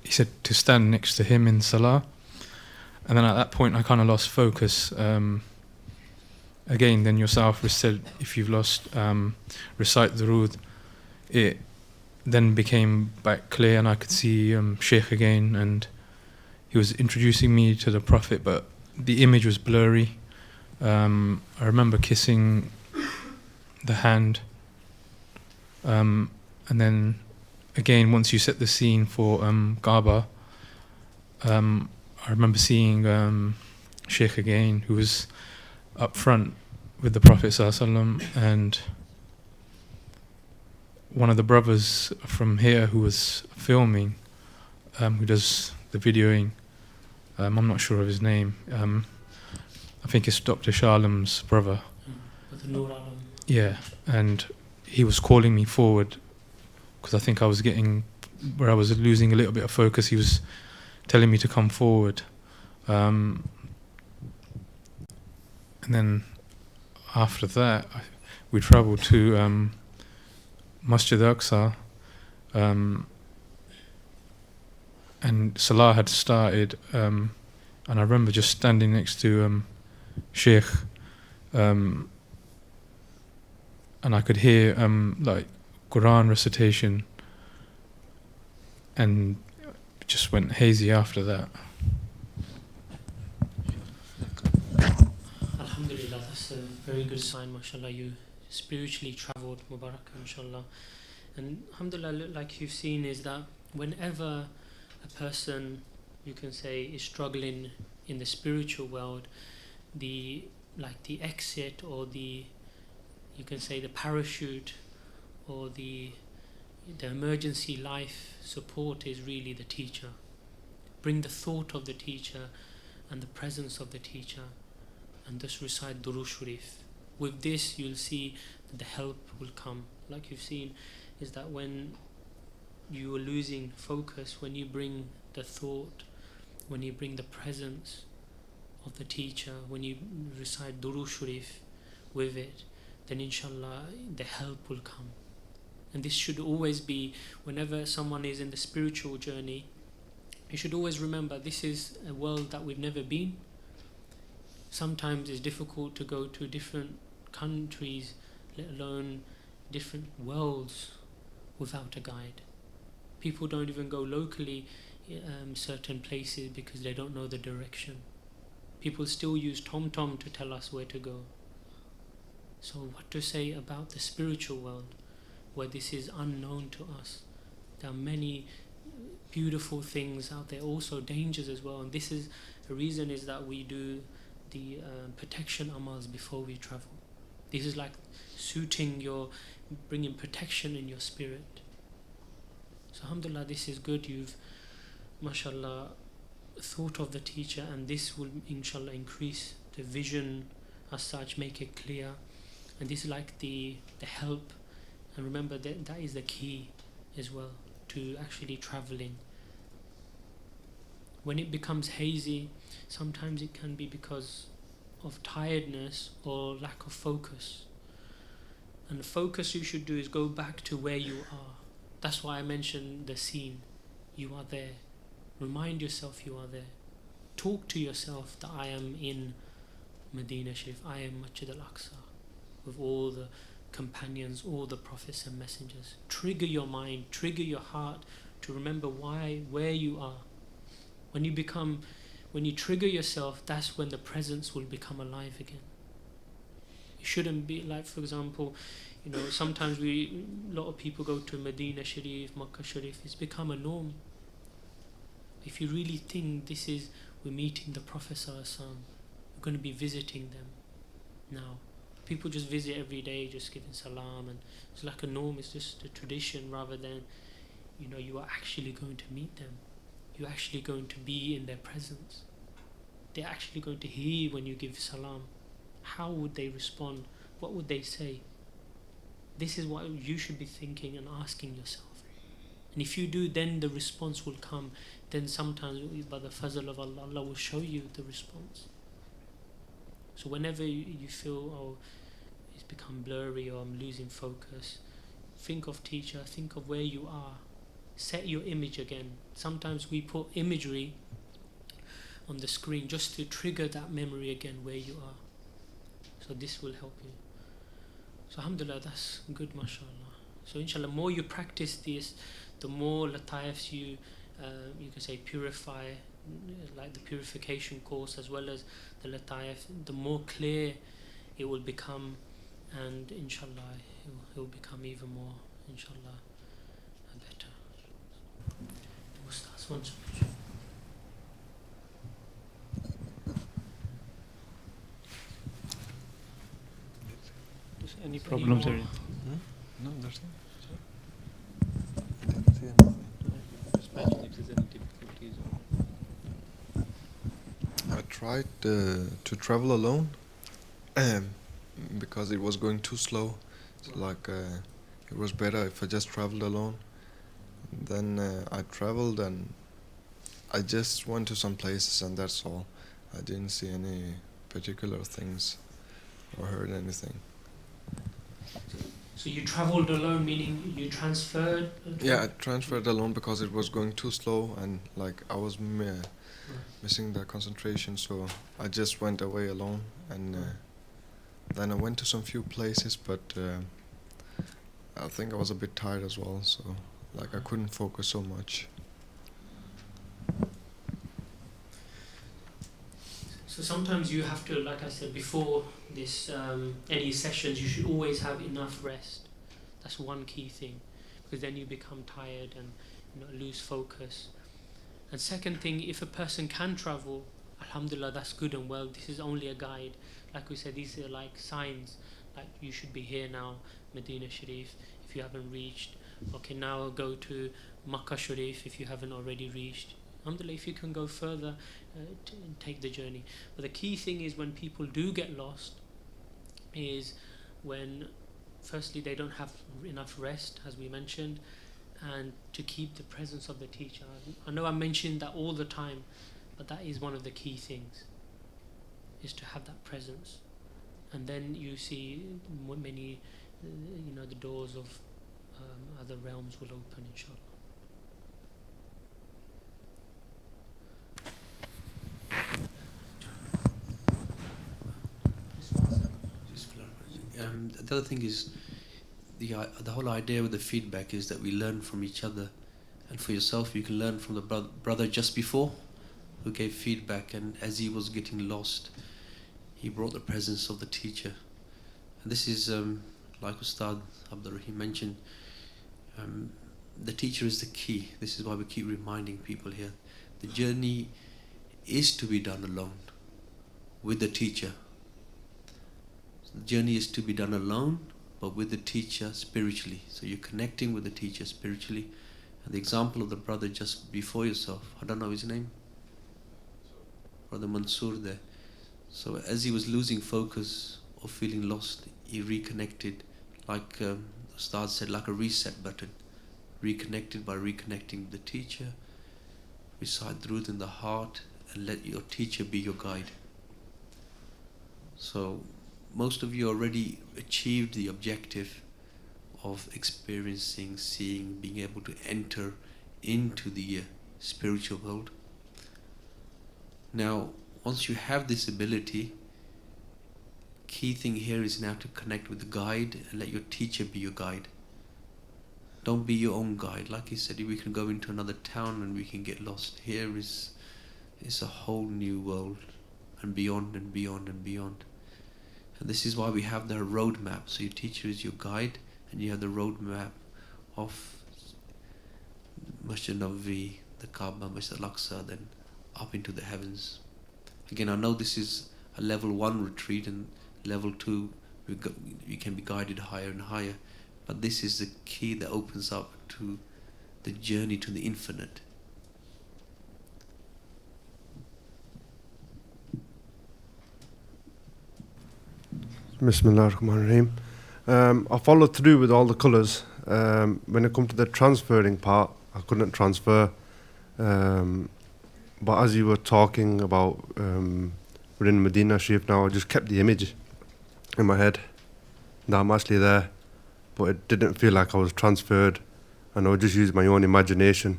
said to stand next to him in Salah. And then at that point I kind of lost focus. Again, then yourself said, if you've lost, recite the Rood. It then became back clear, and I could see Sheikh again, and he was introducing me to the Prophet, but the image was blurry. I remember kissing the hand. And then again, once you set the scene for Kaaba, I remember seeing Sheikh again, who was up front with the Prophet ﷺ, and one of the brothers from here who was filming, who does the videoing, I'm not sure of his name, I think it's Dr. Sharlam's brother. Yeah, and he was calling me forward because I think I was getting where I was losing a little bit of focus. He was telling me to come forward. And then after that, we travelled to Masjid al-Aqsa, and Salah had started, and I remember just standing next to Sheikh, and I could hear like Quran recitation, and it just went hazy after that. Alhamdulillah, that's a very good sign, mashallah. You spiritually travelled, Mubarak, inshallah. And alhamdulillah, like you've seen, is that whenever a person, you can say, is struggling in the spiritual world, the exit, or the, you can say, the parachute, or the emergency life support is really the teacher. Bring the thought of the teacher and the presence of the teacher, and thus recite Durood Sharif. With this, you'll see that the help will come. Like you've seen, is that when you are losing focus, when you bring the thought, when you bring the presence of the teacher, when you recite Durood Sharif with it, then inshallah the help will come. And this should always be, whenever someone is in the spiritual journey, you should always remember this is a world that we've never been. Sometimes it's difficult to go to different countries, let alone different worlds, without a guide. People don't even go locally certain places because they don't know the direction. People still use TomTom to tell us where to go. So what to say about the spiritual world, where this is unknown to us? There are many beautiful things out there, also dangers as well. And this is the reason, is that we do the protection amals before we travel. This is like bringing protection in your spirit. So alhamdulillah, this is good. You've, mashallah, thought of the teacher, and this will inshallah increase the vision as such, make it clear. And this is like the help. And remember that is the key as well to actually traveling. When it becomes hazy, sometimes it can be because of tiredness or lack of focus. And the focus you should do is go back to where you are. That's why I mentioned the scene. You are there. Remind yourself you are there. Talk to yourself that I am in Medina Sharif, I am Masjid al-Aqsa, with all the companions, all the prophets and messengers. Trigger your mind, trigger your heart to remember where you are. When you trigger yourself, that's when the presence will become alive again. It shouldn't be like, for example, sometimes a lot of people go to Medina Sharif, Makkah Sharif. It's become a norm. If you really think we're meeting the Prophet ﷺ, we're going to be visiting them now. People just visit every day, just giving salam, and it's like a norm. It's just a tradition, rather than you are actually going to meet them. You're actually going to be in their presence. They're actually going to hear when you give salam. How would they respond? What would they say? This is what you should be thinking and asking yourself. And if you do, then the response will come. Then sometimes, by the fazl of Allah, Allah will show you the response. So whenever you feel, it's become blurry, or I'm losing focus, think of teacher, think of where you are. Set your image again. Sometimes we put imagery on the screen just to trigger that memory again where you are. So this will help you. So alhamdulillah, that's good, mashallah. So inshallah, more you practice this, the more lataifs you can say purify, like the purification course as well as the lataif, the more clear it will become, and inshallah it will become even more, inshallah, better. Ustaz, one second. Any problems or anything? No, that's it. I tried to travel alone because it was going too slow. So it was better if I just traveled alone. Then I traveled and I just went to some places, and that's all. I didn't see any particular things or heard anything. So you travelled alone, meaning you transferred? Yeah, I transferred alone because it was going too slow, and I was missing the concentration, so I just went away alone. And then I went to some few places, but I think I was a bit tired as well, so I couldn't focus so much. So So sometimes you have to, like I said before, this any sessions, you should always have enough rest. That's one key thing, because then you become tired and lose focus. And second thing, if a person can travel, alhamdulillah, that's good and well. This is only a guide. Like we said, these are like signs, like you should be here now, Medina Sharif, if you haven't reached. Okay, now go to Makkah Sharif if you haven't already reached. Alhamdulillah, if you can go further, take the journey. But the key thing is when people do get lost, is when firstly they don't have enough rest, as we mentioned, and to keep the presence of the teacher. I know I mentioned that all the time, but that is one of the key things, is to have that presence. And then you see many, the doors of other realms will open, inshallah. The other thing is the whole idea with the feedback is that we learn from each other, and for yourself you can learn from the brother just before who gave feedback, and as he was getting lost he brought the presence of the teacher. And this is like Ustad Abdurrahim mentioned, the teacher is the key. This is why we keep reminding people here, the journey is to be done alone with the teacher. The journey is to be done alone, but with the teacher spiritually. So you're connecting with the teacher spiritually. And the example of the brother just before yourself, I don't know his name, Brother Mansoor there. So as he was losing focus or feeling lost, he reconnected, like Ustad said, like a reset button. Reconnected by reconnecting with the teacher. Recite Durud in the heart and let your teacher be your guide. So most of you already achieved the objective of experiencing, seeing, being able to enter into the spiritual world. Now, once you have this ability, key thing here is now to connect with the guide and let your teacher be your guide. Don't be your own guide. Like he said, we can go into another town and we can get lost. Here is a whole new world, and beyond and beyond and beyond. And this is why we have the roadmap. So your teacher is your guide, and you have the roadmap of Masjid Nabawi, the Kaaba, Masjid Al-Aqsa, then up into the heavens. Again, I know this is a level 1 retreat, and level 2 we can be guided higher and higher. But this is the key that opens up to the journey to the infinite. Bismillah ar-Rahman ar-Rahim. I followed through with all the colours. When it comes to the transferring part, I couldn't transfer. But as you were talking about within Medina Sharif now, I just kept the image in my head that I'm actually there. But it didn't feel like I was transferred, and I would just use my own imagination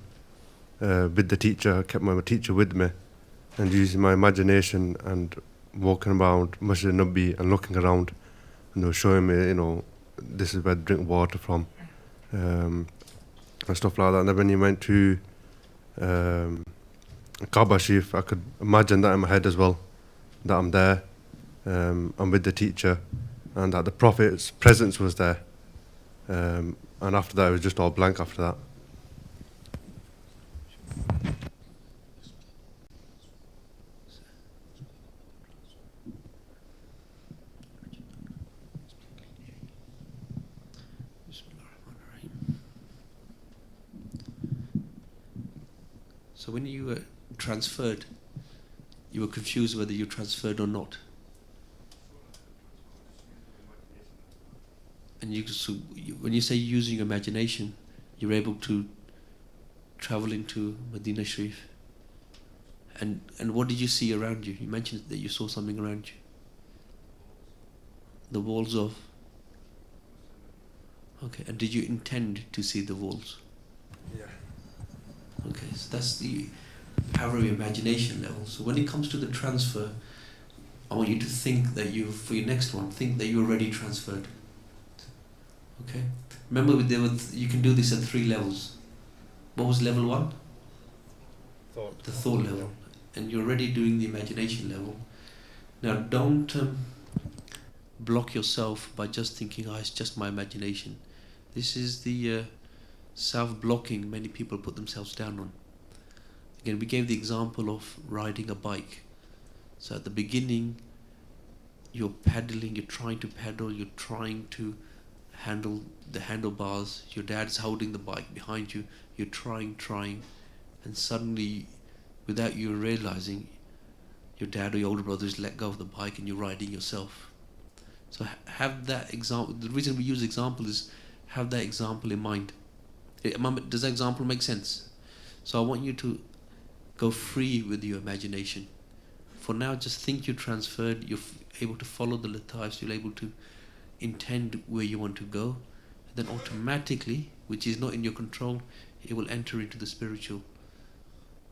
with the teacher. I kept my teacher with me and using my imagination and walking around Masjid Nabawi and looking around, and they were showing me, this is where to drink water from, and stuff like that. And then when you went to Kaaba Sharif, I could imagine that in my head as well, that I'm there, I'm with the teacher, and that the Prophet's presence was there. And after that, it was just all blank after that. So when you were transferred, you were confused whether you transferred or not. And when you say using your imagination, you're able to travel into Medina Sharif. And what did you see around you? You mentioned that you saw something around you. The walls of... Okay, and did you intend to see the walls? Yeah. Okay, so that's the power of imagination level. So when it comes to the transfer, I want you to think that for your next one, think that you're already transferred. Okay? Remember, you can do this at 3 levels. What was level 1? Thought. The thought level. And you're already doing the imagination level. Now, don't block yourself by just thinking, it's just my imagination. This is the self-blocking many people put themselves down on. Again, we gave the example of riding a bike. So at the beginning, you're pedaling, you're trying to pedal, you're trying to handle the handlebars, your dad's holding the bike behind you, you're trying, and suddenly, without you realizing, your dad or your older brother has let go of the bike and you're riding yourself. So have that example. The reason we use example is have that example in mind. Does that example make sense? So I want you to go free with your imagination. For now, just think you're transferred, you're able to follow the Lataifs, you're able to intend where you want to go, and then automatically, which is not in your control, it will enter into the spiritual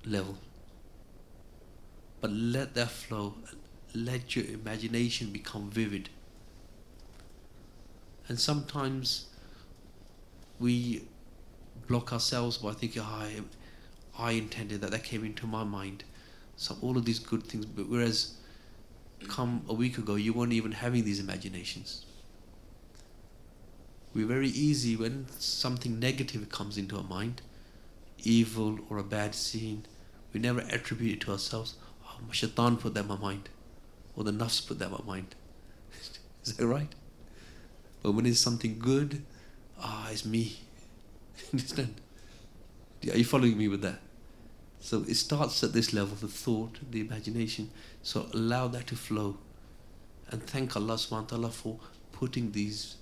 level. But let that flow, let your imagination become vivid. And sometimes we block ourselves by thinking, I intended that came into my mind. So all of these good things, but whereas come a week ago, you weren't even having these imaginations. We're very easy when something negative comes into our mind, evil or a bad scene, we never attribute it to ourselves. My shaitan put that in my mind, or the nafs put that in my mind. Is that right? But when it's something good, it's me. Understand? Are you following me with that? So it starts at this level, the thought, the imagination. So allow that to flow. And thank Allah subhanahu wa ta'ala for putting these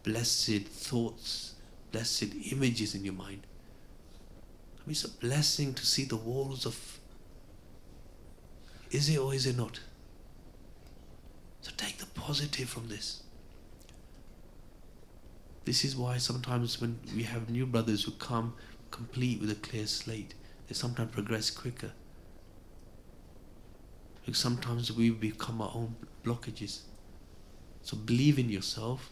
blessed thoughts, blessed images in your mind. I mean, it's a blessing to see the walls of... Is it or is it not? So take the positive from this. This is why sometimes when we have new brothers who come complete with a clear slate, they sometimes progress quicker. Because sometimes we become our own blockages. So believe in yourself,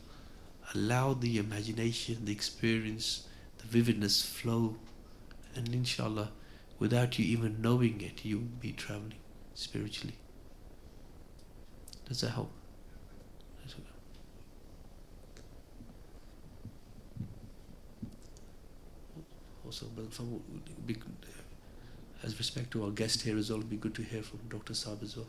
allow the imagination, the experience, the vividness flow, and inshallah, without you even knowing it, you'll be traveling spiritually. Does that help? That's okay. Also, as respect to our guest here as well, it would be good to hear from Dr. Saab as well.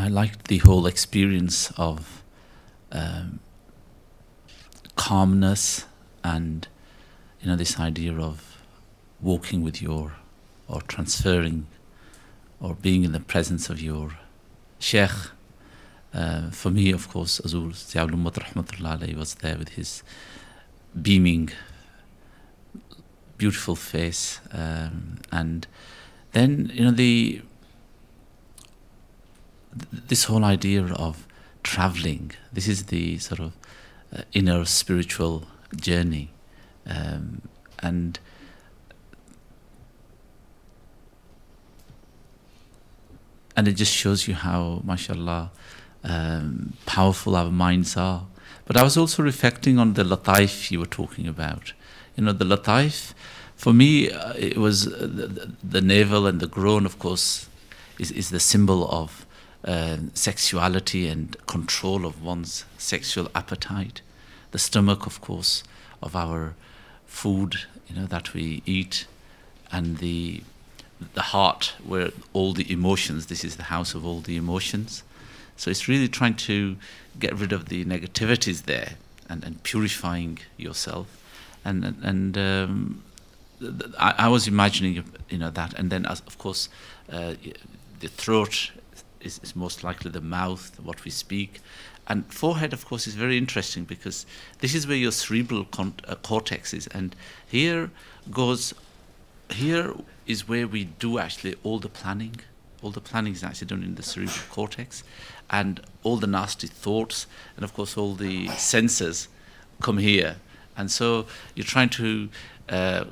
I liked the whole experience of calmness and this idea of walking with or transferring or being in the presence of your sheikh. For me, of course, Azul Ziaul Ummat Rahmatullah Alayhi was there with his beaming, beautiful face, and then this whole idea of traveling. This is the sort of inner spiritual journey, and it just shows you how, mashallah, powerful our minds are. But I was also reflecting on the lataif you were talking about. The lataif, for me, it was the navel and the groin, of course, is the symbol of sexuality and control of one's sexual appetite. The stomach, of course, of our food, that we eat, and the heart, where all the emotions. This is the house of all the emotions. So it's really trying to get rid of the negativities there and purifying yourself. And I was imagining, that, and then of course the throat is most likely the mouth, what we speak. And forehead, of course, is very interesting because this is where your cerebral cortex is. And here is where we do actually all the planning. All the planning is actually done in the cerebral cortex. And all the nasty thoughts, and of course all the sensors come here. And so you're trying to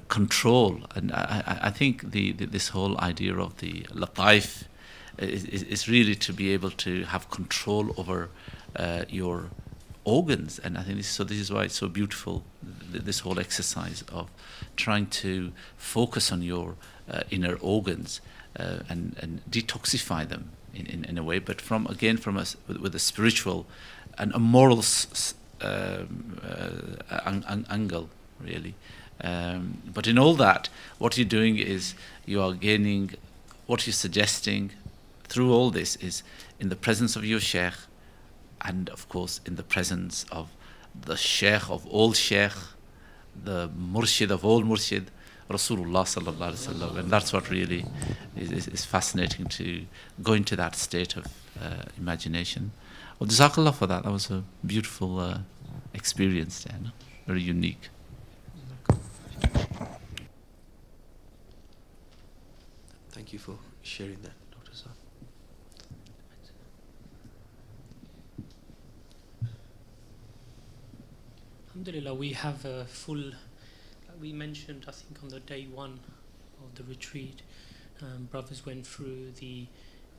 control. And I think this whole idea of the lataif is really to be able to have control over your organs. And I think this is why it's so beautiful, this whole exercise of trying to focus on your inner organs and detoxify them in a way, but with a spiritual and a moral angle, really. But in all that, what you're doing is you are gaining, what you're suggesting through all this is in the presence of your sheikh, and of course in the presence of the sheikh of all sheikh, the murshid of all murshid, Rasulullah sallallahu alaihi wasallam. And that's what really is fascinating, to go into that state of imagination. Well, jazakallah for that. That was a beautiful experience there, no? Very unique. Thank you for sharing that, Dr. Saab. Alhamdulillah, we have a full, like we mentioned, I think on the day one of the retreat, brothers went through the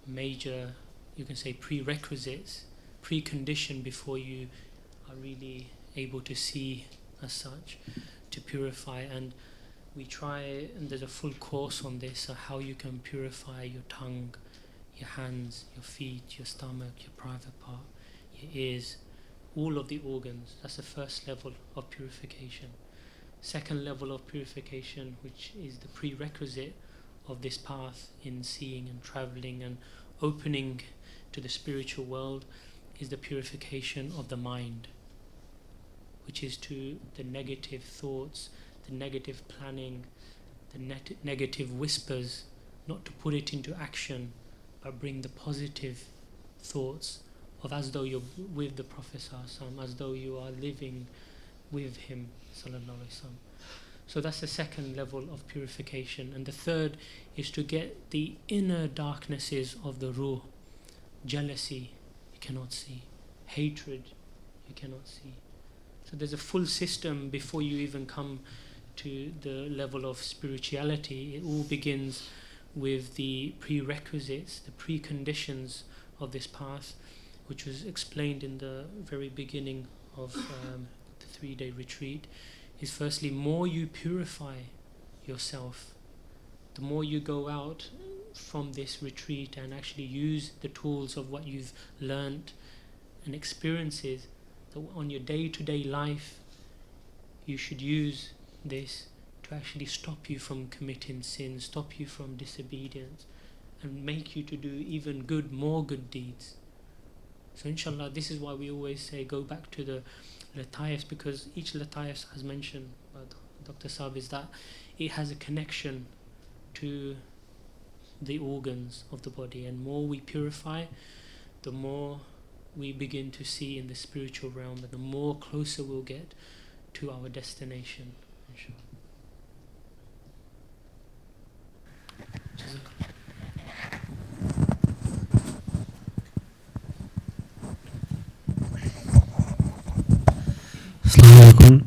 major, you can say, prerequisites, precondition before you are really able to see as such, to purify. And we try, and there's a full course on this, how you can purify your tongue, your hands, your feet, your stomach, your private part, your ears, all of the organs. That's the first level of purification. Second level of purification, which is the prerequisite of this path in seeing and traveling and opening to the spiritual world, is the purification of the mind, which is to the negative thoughts, the negative planning, the negative whispers, not to put it into action, but bring the positive thoughts of as though you're with the Prophet ﷺ, as though you are living with him ﷺ. So that's the second level of purification. And the third is to get the inner darknesses of the ruh. Jealousy, you cannot see. Hatred, you cannot see. So there's a full system before you even come to the level of spirituality. It all begins with the prerequisites, the preconditions of this path, which was explained in the very beginning of the 3-day retreat. Is firstly, more you purify yourself, the more you go out from this retreat and actually use the tools of what you've learnt and experiences, that on your day-to-day life you should use this to actually stop you from committing sin, stop you from disobedience, and make you to do even more good deeds. So inshallah, this is why we always say go back to the Lataifs, because each Lataif, as mentioned by Dr. Saab, is that it has a connection to the organs of the body, and more we purify, the more we begin to see in the spiritual realm, and the more closer we'll get to our destination, inshallah. Assalamu alaikum.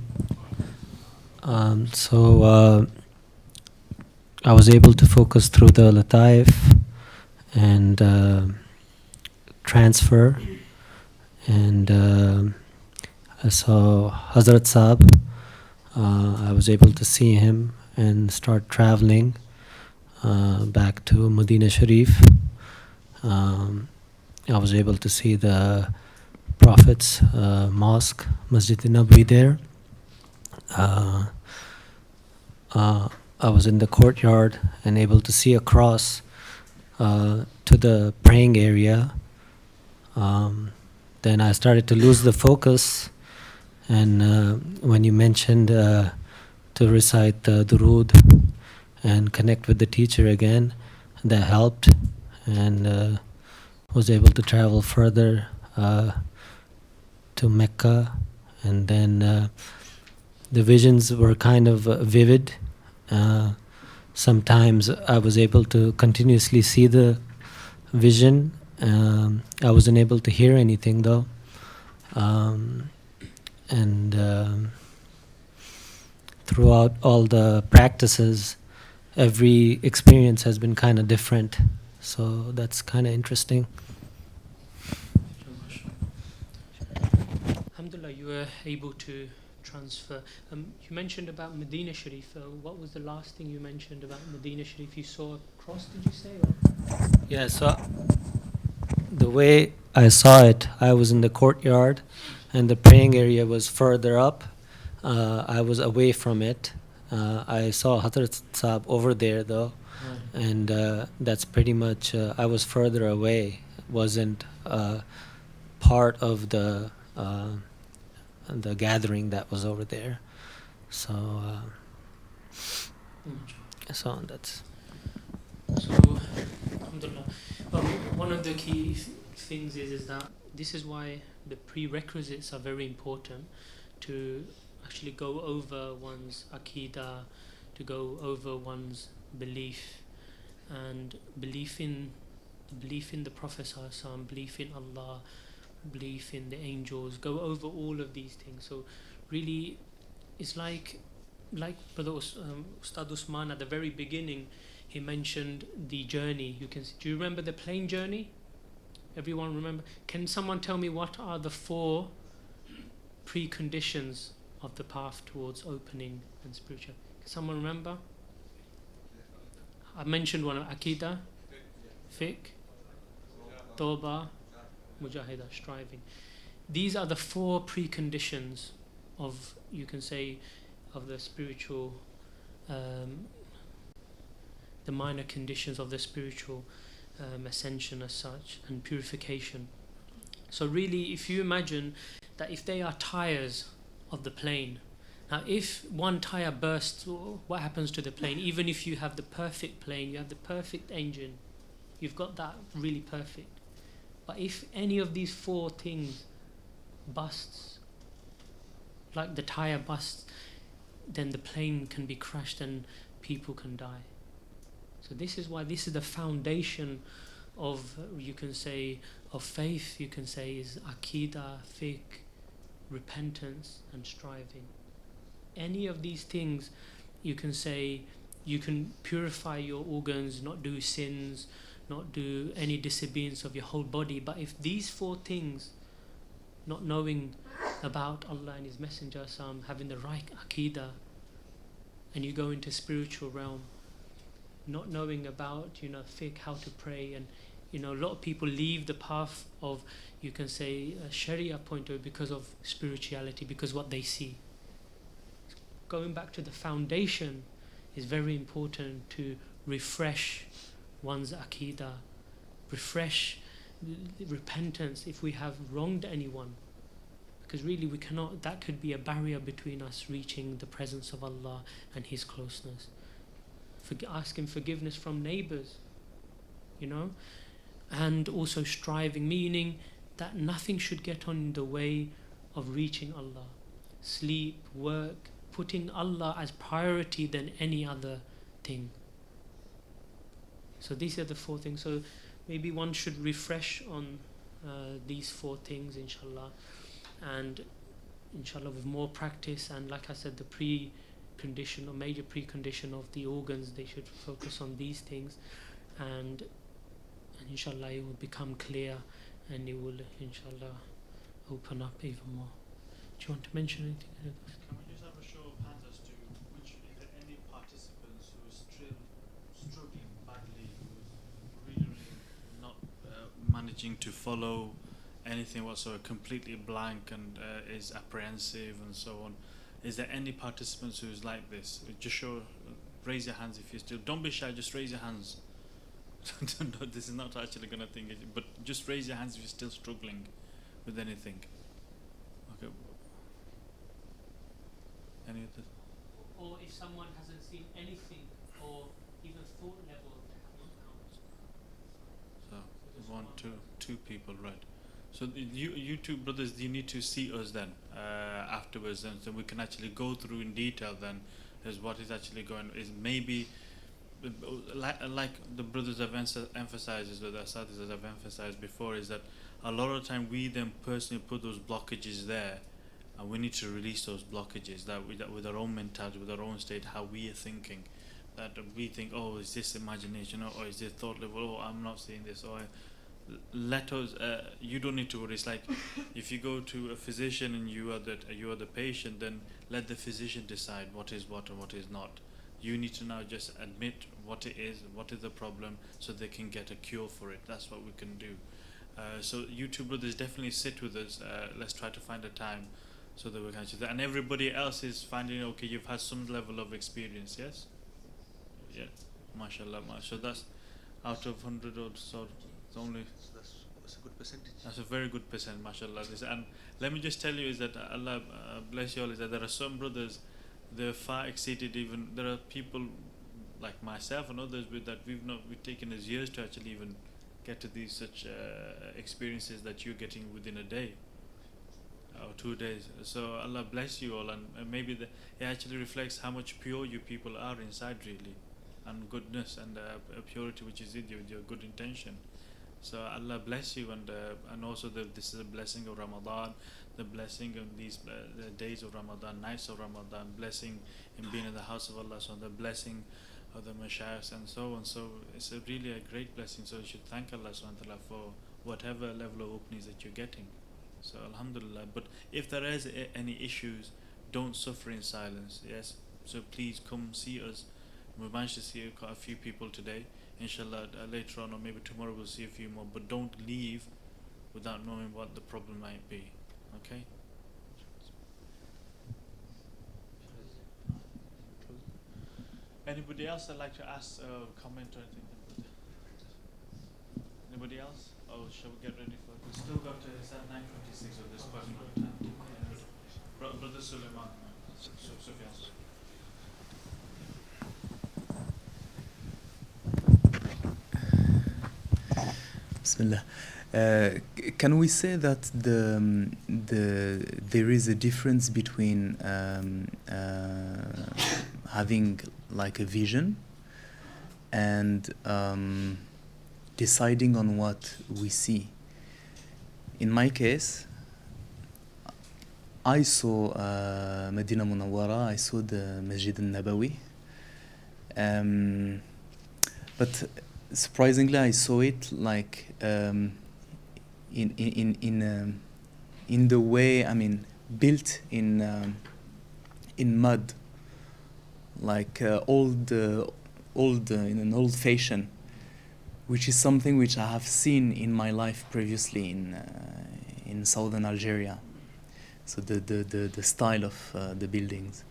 I was able to focus through the Lataif and transfer, and I saw Hazrat Saab. I was able to see him and start traveling back to Medina Sharif. I was able to see the Prophet's mosque, Masjid Nabawi there. I was in the courtyard and able to see across to the praying area. Then I started to lose the focus, and when you mentioned to recite the durood and connect with the teacher again, that helped, and was able to travel further to Mecca, and then the visions were kind of vivid. Sometimes I was able to continuously see the vision. I wasn't able to hear anything though. Throughout all the practices, every experience has been kind of different. So that's kind of interesting. Alhamdulillah, you were able to transfer. You mentioned about Medina Sharif. What was the last thing you mentioned about Medina Sharif? You saw a cross, did you say? Or? Yeah, so the way I saw it, I was in the courtyard and the praying area was further up. I was away from it. I saw Hazrat Saab over there though, and that's pretty much, I was further away, wasn't part of the gathering that was over there. So, so that's. So, alhamdulillah. One of the key things is that this is why the prerequisites are very important, to actually go over one's aqidah, to go over one's belief, and belief in the Prophet sallallahu alaihi wasallam, belief in Allah, belief in the angels, go over all of these things. So really it's like Brother Ustad Usman at the very beginning, he mentioned the journey. Do you remember the plane journey? Everyone remember? Can someone tell me what are the 4 preconditions of the path towards opening and spiritual? Can someone remember? I mentioned one of Aqidah, Fiqh, Tawbah, Mujahidah, striving. These are the 4 preconditions of, you can say, of the spiritual, the minor conditions of the spiritual ascension as such, and purification. So really, if you imagine that if they are tires of the plane, now if one tire bursts, what happens to the plane? Even if you have the perfect plane, you have the perfect engine, you've got that really perfect. But if any of these 4 things busts, like the tire busts, then the plane can be crashed and people can die. So this is why this is the foundation of, you can say, of faith, you can say, is aqidah, fiqh, repentance and striving. Any of these things, you can say, you can purify your organs, not do sins, not do any disobedience of your whole body. But if these 4 things, not knowing about Allah and His Messenger, having the right aqidah, and you go into spiritual realm, not knowing about, fiqh, how to pray, and a lot of people leave the path of, you can say, a Sharia point of view because of spirituality, because what they see. Going back to the foundation is very important, to refresh one's aqidah, refresh repentance if we have wronged anyone, because really we cannot, that could be a barrier between us reaching the presence of Allah and His closeness. Asking forgiveness from neighbors, and also striving, meaning that nothing should get on the way of reaching Allah. Sleep, work, putting Allah as priority than any other thing. So these are the 4 things. So maybe one should refresh on these 4 things, inshallah, and inshallah with more practice, and like I said, the precondition or major precondition of the organs, they should focus on these things, and inshallah it will become clear, and it will inshallah open up even more. Do you want to mention anything? Can we just have a show of hands as to which, is there any participants who are still struggling badly, who is really not managing to follow anything whatsoever, completely blank, and is apprehensive and so on? Is there any participants who's like this? Just show, raise your hands if you still, don't be shy, just raise your hands. No, this is not actually going to think it, but just raise your hands if you're still struggling with anything. Okay. Any other? Or if someone hasn't seen anything, or even thought level, they haven't come. So, two people, right. So you 2 brothers, you need to see us then afterwards, and so we can actually go through in detail then as what is actually going, is maybe like the brothers have emphasized, as well, the Asatizas have emphasized before, is that a lot of the time we then personally put those blockages there, and we need to release those blockages, that with our own mentality, with our own state, how we are thinking, that we think, oh, is this imagination, or is this thought level, oh, I'm not seeing this, or let us. You don't need to worry. It's like if you go to a physician and you are the patient, then let the physician decide what is what and what is not. You need to now just admit what it is, what is the problem, so they can get a cure for it. That's what we can do. So you two brothers definitely sit with us. Let's try to find a time so that we can do that. And everybody else is finding, okay, you've had some level of experience, yes? Yeah, mashallah, so that's out of 100 or so, it's only. That's a good percentage. That's a very good percent, mashallah. And let me just tell you is that Allah bless you all, is that there are some brothers, they're far exceeded even, there are people like myself and others that we've taken us years to actually even get to these such experiences that you're getting within a day or 2 days. So Allah bless you all, and maybe it actually reflects how much pure you people are inside really, and goodness and purity which is in you with your good intention. So Allah bless you, and also this is a blessing of Ramadan, the blessing of these the days of Ramadan, nights of Ramadan, blessing in being in the house of Allah, so the blessing of the mashayikhs and so on. So it's really a great blessing. So you should thank Allah subhanahu wa ta'ala for whatever level of openings that you're getting. So alhamdulillah. But if there is any issues, don't suffer in silence. Yes. So please come see us. We managed to see quite a few people today. Inshallah, later on or maybe tomorrow we'll see a few more. But don't leave without knowing what the problem might be. Okay? Anybody else that'd like to ask, comment or anything? Anybody else? Or shall we get ready for it? We've still got it's at 9:26, so there's quite a lot of time. Brother Suleiman. Sufyan. Bismillah. Can we say that there is a difference between having like a vision and deciding on what we see? In my case, I saw Medina Munawwara, I saw the Masjid al-Nabawi, but surprisingly, I saw it like in the way, I mean, built in mud, like in an old fashion, which is something which I have seen in my life previously in southern Algeria. So the style of the buildings.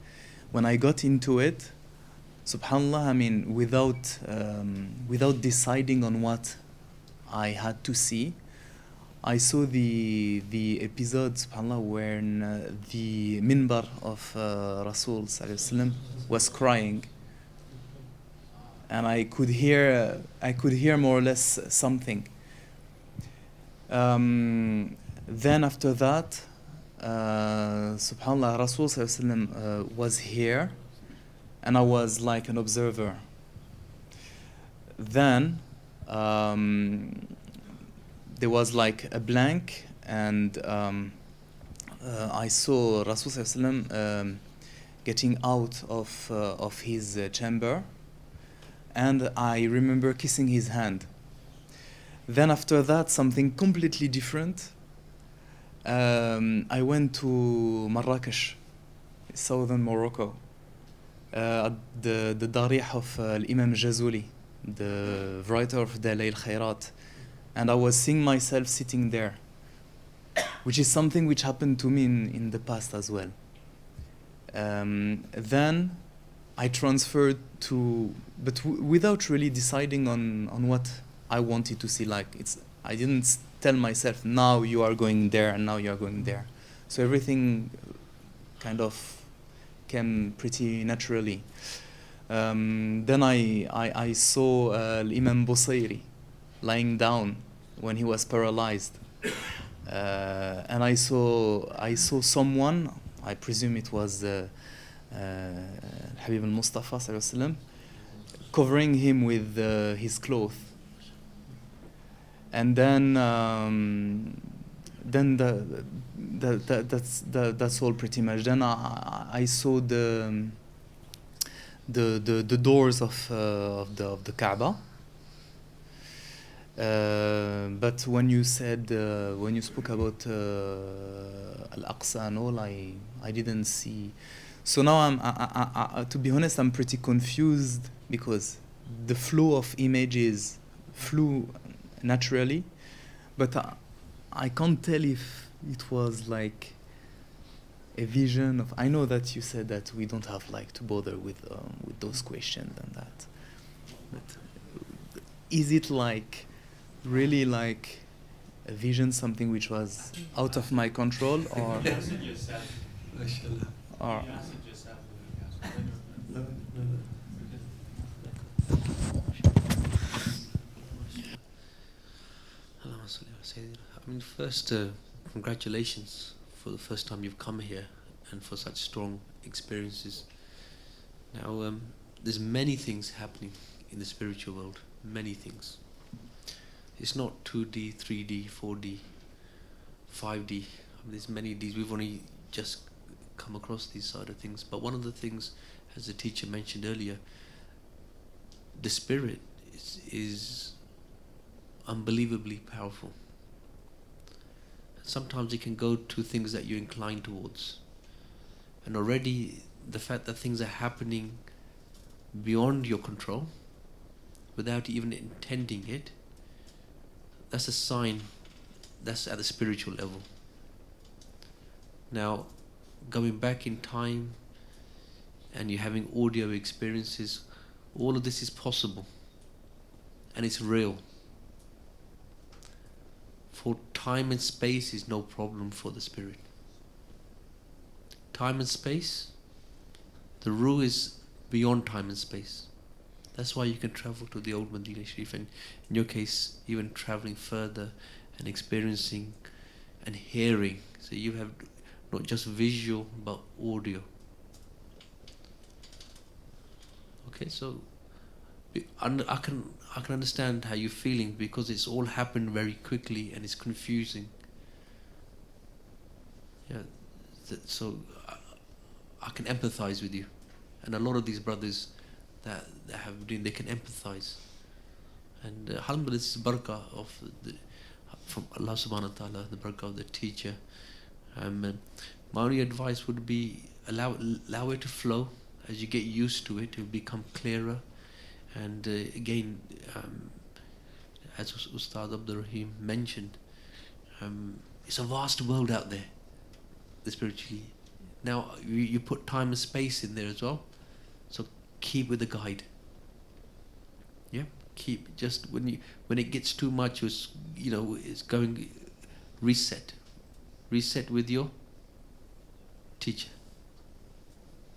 When I got into it, subhanallah, I mean, without deciding on what I had to see, I saw the episode, subhanallah, when the minbar of Rasul sallallahu alaihi wasallam was crying, and I could hear more or less something. Then after that, subhanallah, Rasul sallallahu alaihi wasallam was here, and I was like an observer. Then there was like a blank, and I saw Rasul sallallahu alaihi wasallam getting out of his chamber, and I remember kissing his hand. Then after that, something completely different. I went to Marrakesh, southern Morocco, at the darih of Imam Jazuli, the writer of Dalay al-Khairat, and I was seeing myself sitting there, which is something which happened to me in the past as well. Then I transferred to, but without really deciding on what I wanted to see. Like, I didn't tell myself, now you are going there and now you are going there. So everything kind of came pretty naturally. Then I saw Imam Busayri lying down when he was paralyzed, and I saw someone, I presume it was Habib al-Mustafa sallallahu alaihi wasallam, covering him with his cloth. And then that's all pretty much. Then I saw the the doors of the Kaaba. But when you said when you spoke about Al-Aqsa and all, I didn't see. So now I, to be honest, I'm pretty confused because the flow of images flew naturally, but I can't tell if it was like a vision of. I know that you said that we don't have like to bother with those questions and that, but is it like really like a vision, something which was out of my control, or or I mean, first, congratulations for the first time you've come here and for such strong experiences. Now, there's many things happening in the spiritual world, many things. It's not 2D, 3D, 4D, 5D. I mean, there's many Ds. We've only just come across these side of things. But one of the things, as the teacher mentioned earlier, the spirit is unbelievably powerful. Sometimes it can go to things that you're inclined towards. And already the fact that things are happening beyond your control, without even intending it, that's a sign that's at the spiritual level. Now, going back in time and you're having audio experiences, all of this is possible and it's real. For time and space is no problem for the spirit. Time and space, the rule is beyond time and space. That's why you can travel to the old Medina Sharif, and in your case, even traveling further and experiencing and hearing. So you have not just visual, but audio. Okay, so I can understand how you're feeling, because it's all happened very quickly and it's confusing. Yeah, so I can empathize with you, and a lot of these brothers that have been, they can empathize. And alhamdulillah, this is barakah of from Allah subhanahu wa ta'ala, the barakah of the teacher. My only advice would be allow it to flow. As you get used to it, it will become clearer. And again, as Ustad Abdul Rahim mentioned, it's a vast world out there, the spiritually. Now you put time and space in there as well, so keep with the guide. Yeah, keep, just when it gets too much, it's going, reset with your teacher.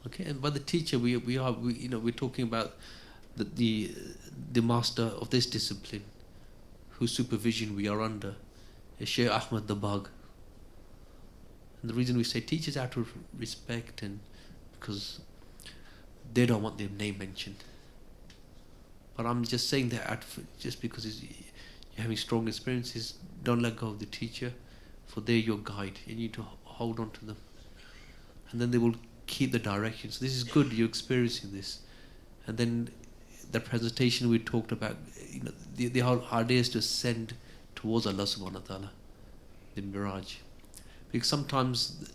Okay, and by the teacher we're talking about the master of this discipline, whose supervision we are under, is Shaykh Ahmad Dabag. And the reason we say teachers out of respect, and because they don't want their name mentioned. But I'm just saying that just because you're having strong experiences, don't let go of the teacher, for they're your guide. You need to hold on to them, and then they will keep the direction. So this is good, you're experiencing this. And then the presentation we talked about, the whole idea is to ascend towards Allah subhanahu wa ta'ala, the mirage. Because sometimes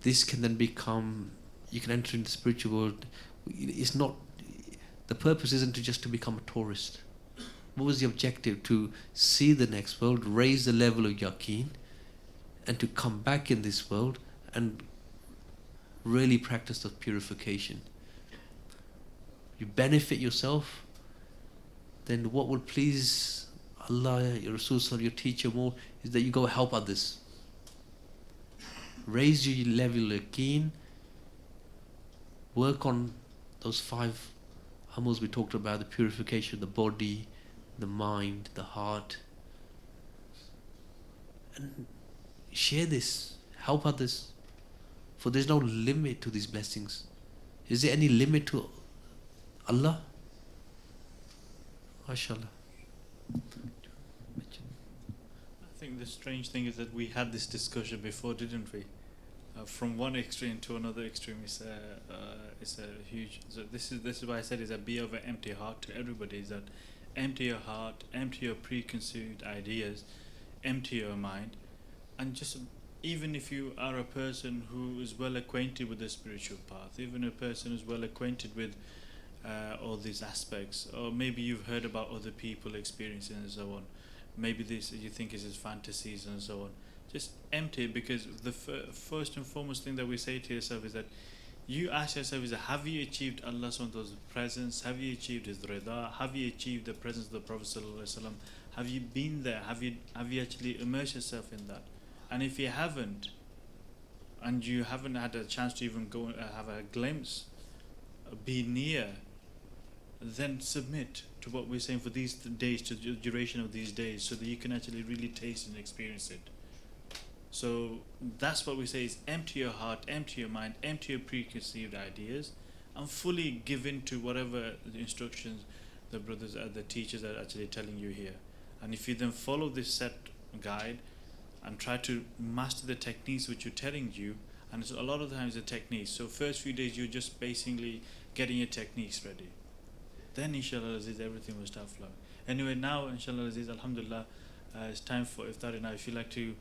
this can then become, you can enter into the spiritual world. It's not, the purpose isn't just to become a tourist. What was the objective? To see the next world, raise the level of yaqeen, and to come back in this world and really practice the purification. You benefit yourself, then what will please Allah, your Rasul, your teacher more, is that you go help others. Raise your level of yaqeen, work on those 5 amals we talked about, the purification of the body, the mind, the heart, and share this, help others, for there's no limit to these blessings. Is there any limit to Allah? MashaAllah. I think the strange thing is that we had this discussion before, didn't we? from one extreme to another extreme is a huge. So this is why I said is a be of an empty heart to everybody. Is that empty your heart, empty your preconceived ideas, empty your mind, and just even if you are a person who is well acquainted with the spiritual path, even a person who's well acquainted with all these aspects, or maybe you've heard about other people experiencing and so on. Maybe this you think is his fantasies and so on. Just empty it, because the first and foremost thing that we say to yourself is that you ask yourself is that have you achieved Allah's presence? Have you achieved His rida? Have you achieved the presence of the Prophet ﷺ? Have you been there? Have you actually immersed yourself in that? And if you haven't, and you haven't had a chance to even go have a glimpse, be near, then submit to what we're saying for these days, to the duration of these days, so that you can actually really taste and experience it. So that's what we say is empty your heart, empty your mind, empty your preconceived ideas, and fully give in to whatever the instructions the brothers, the teachers are actually telling you here. And if you then follow this set guide and try to master the techniques which you're telling you, and it's a lot of times the techniques. So first few days you're just basically getting your techniques ready. Then inshallah Aziz, everything will start flowing. Anyway, now inshallah Aziz, alhamdulillah, it's time for iftar now. If you like to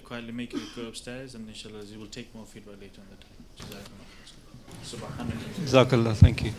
quietly make it go upstairs, and inshallah Aziz, we'll take more feedback later on the time. Jazakallah. Jazakallah, thank you.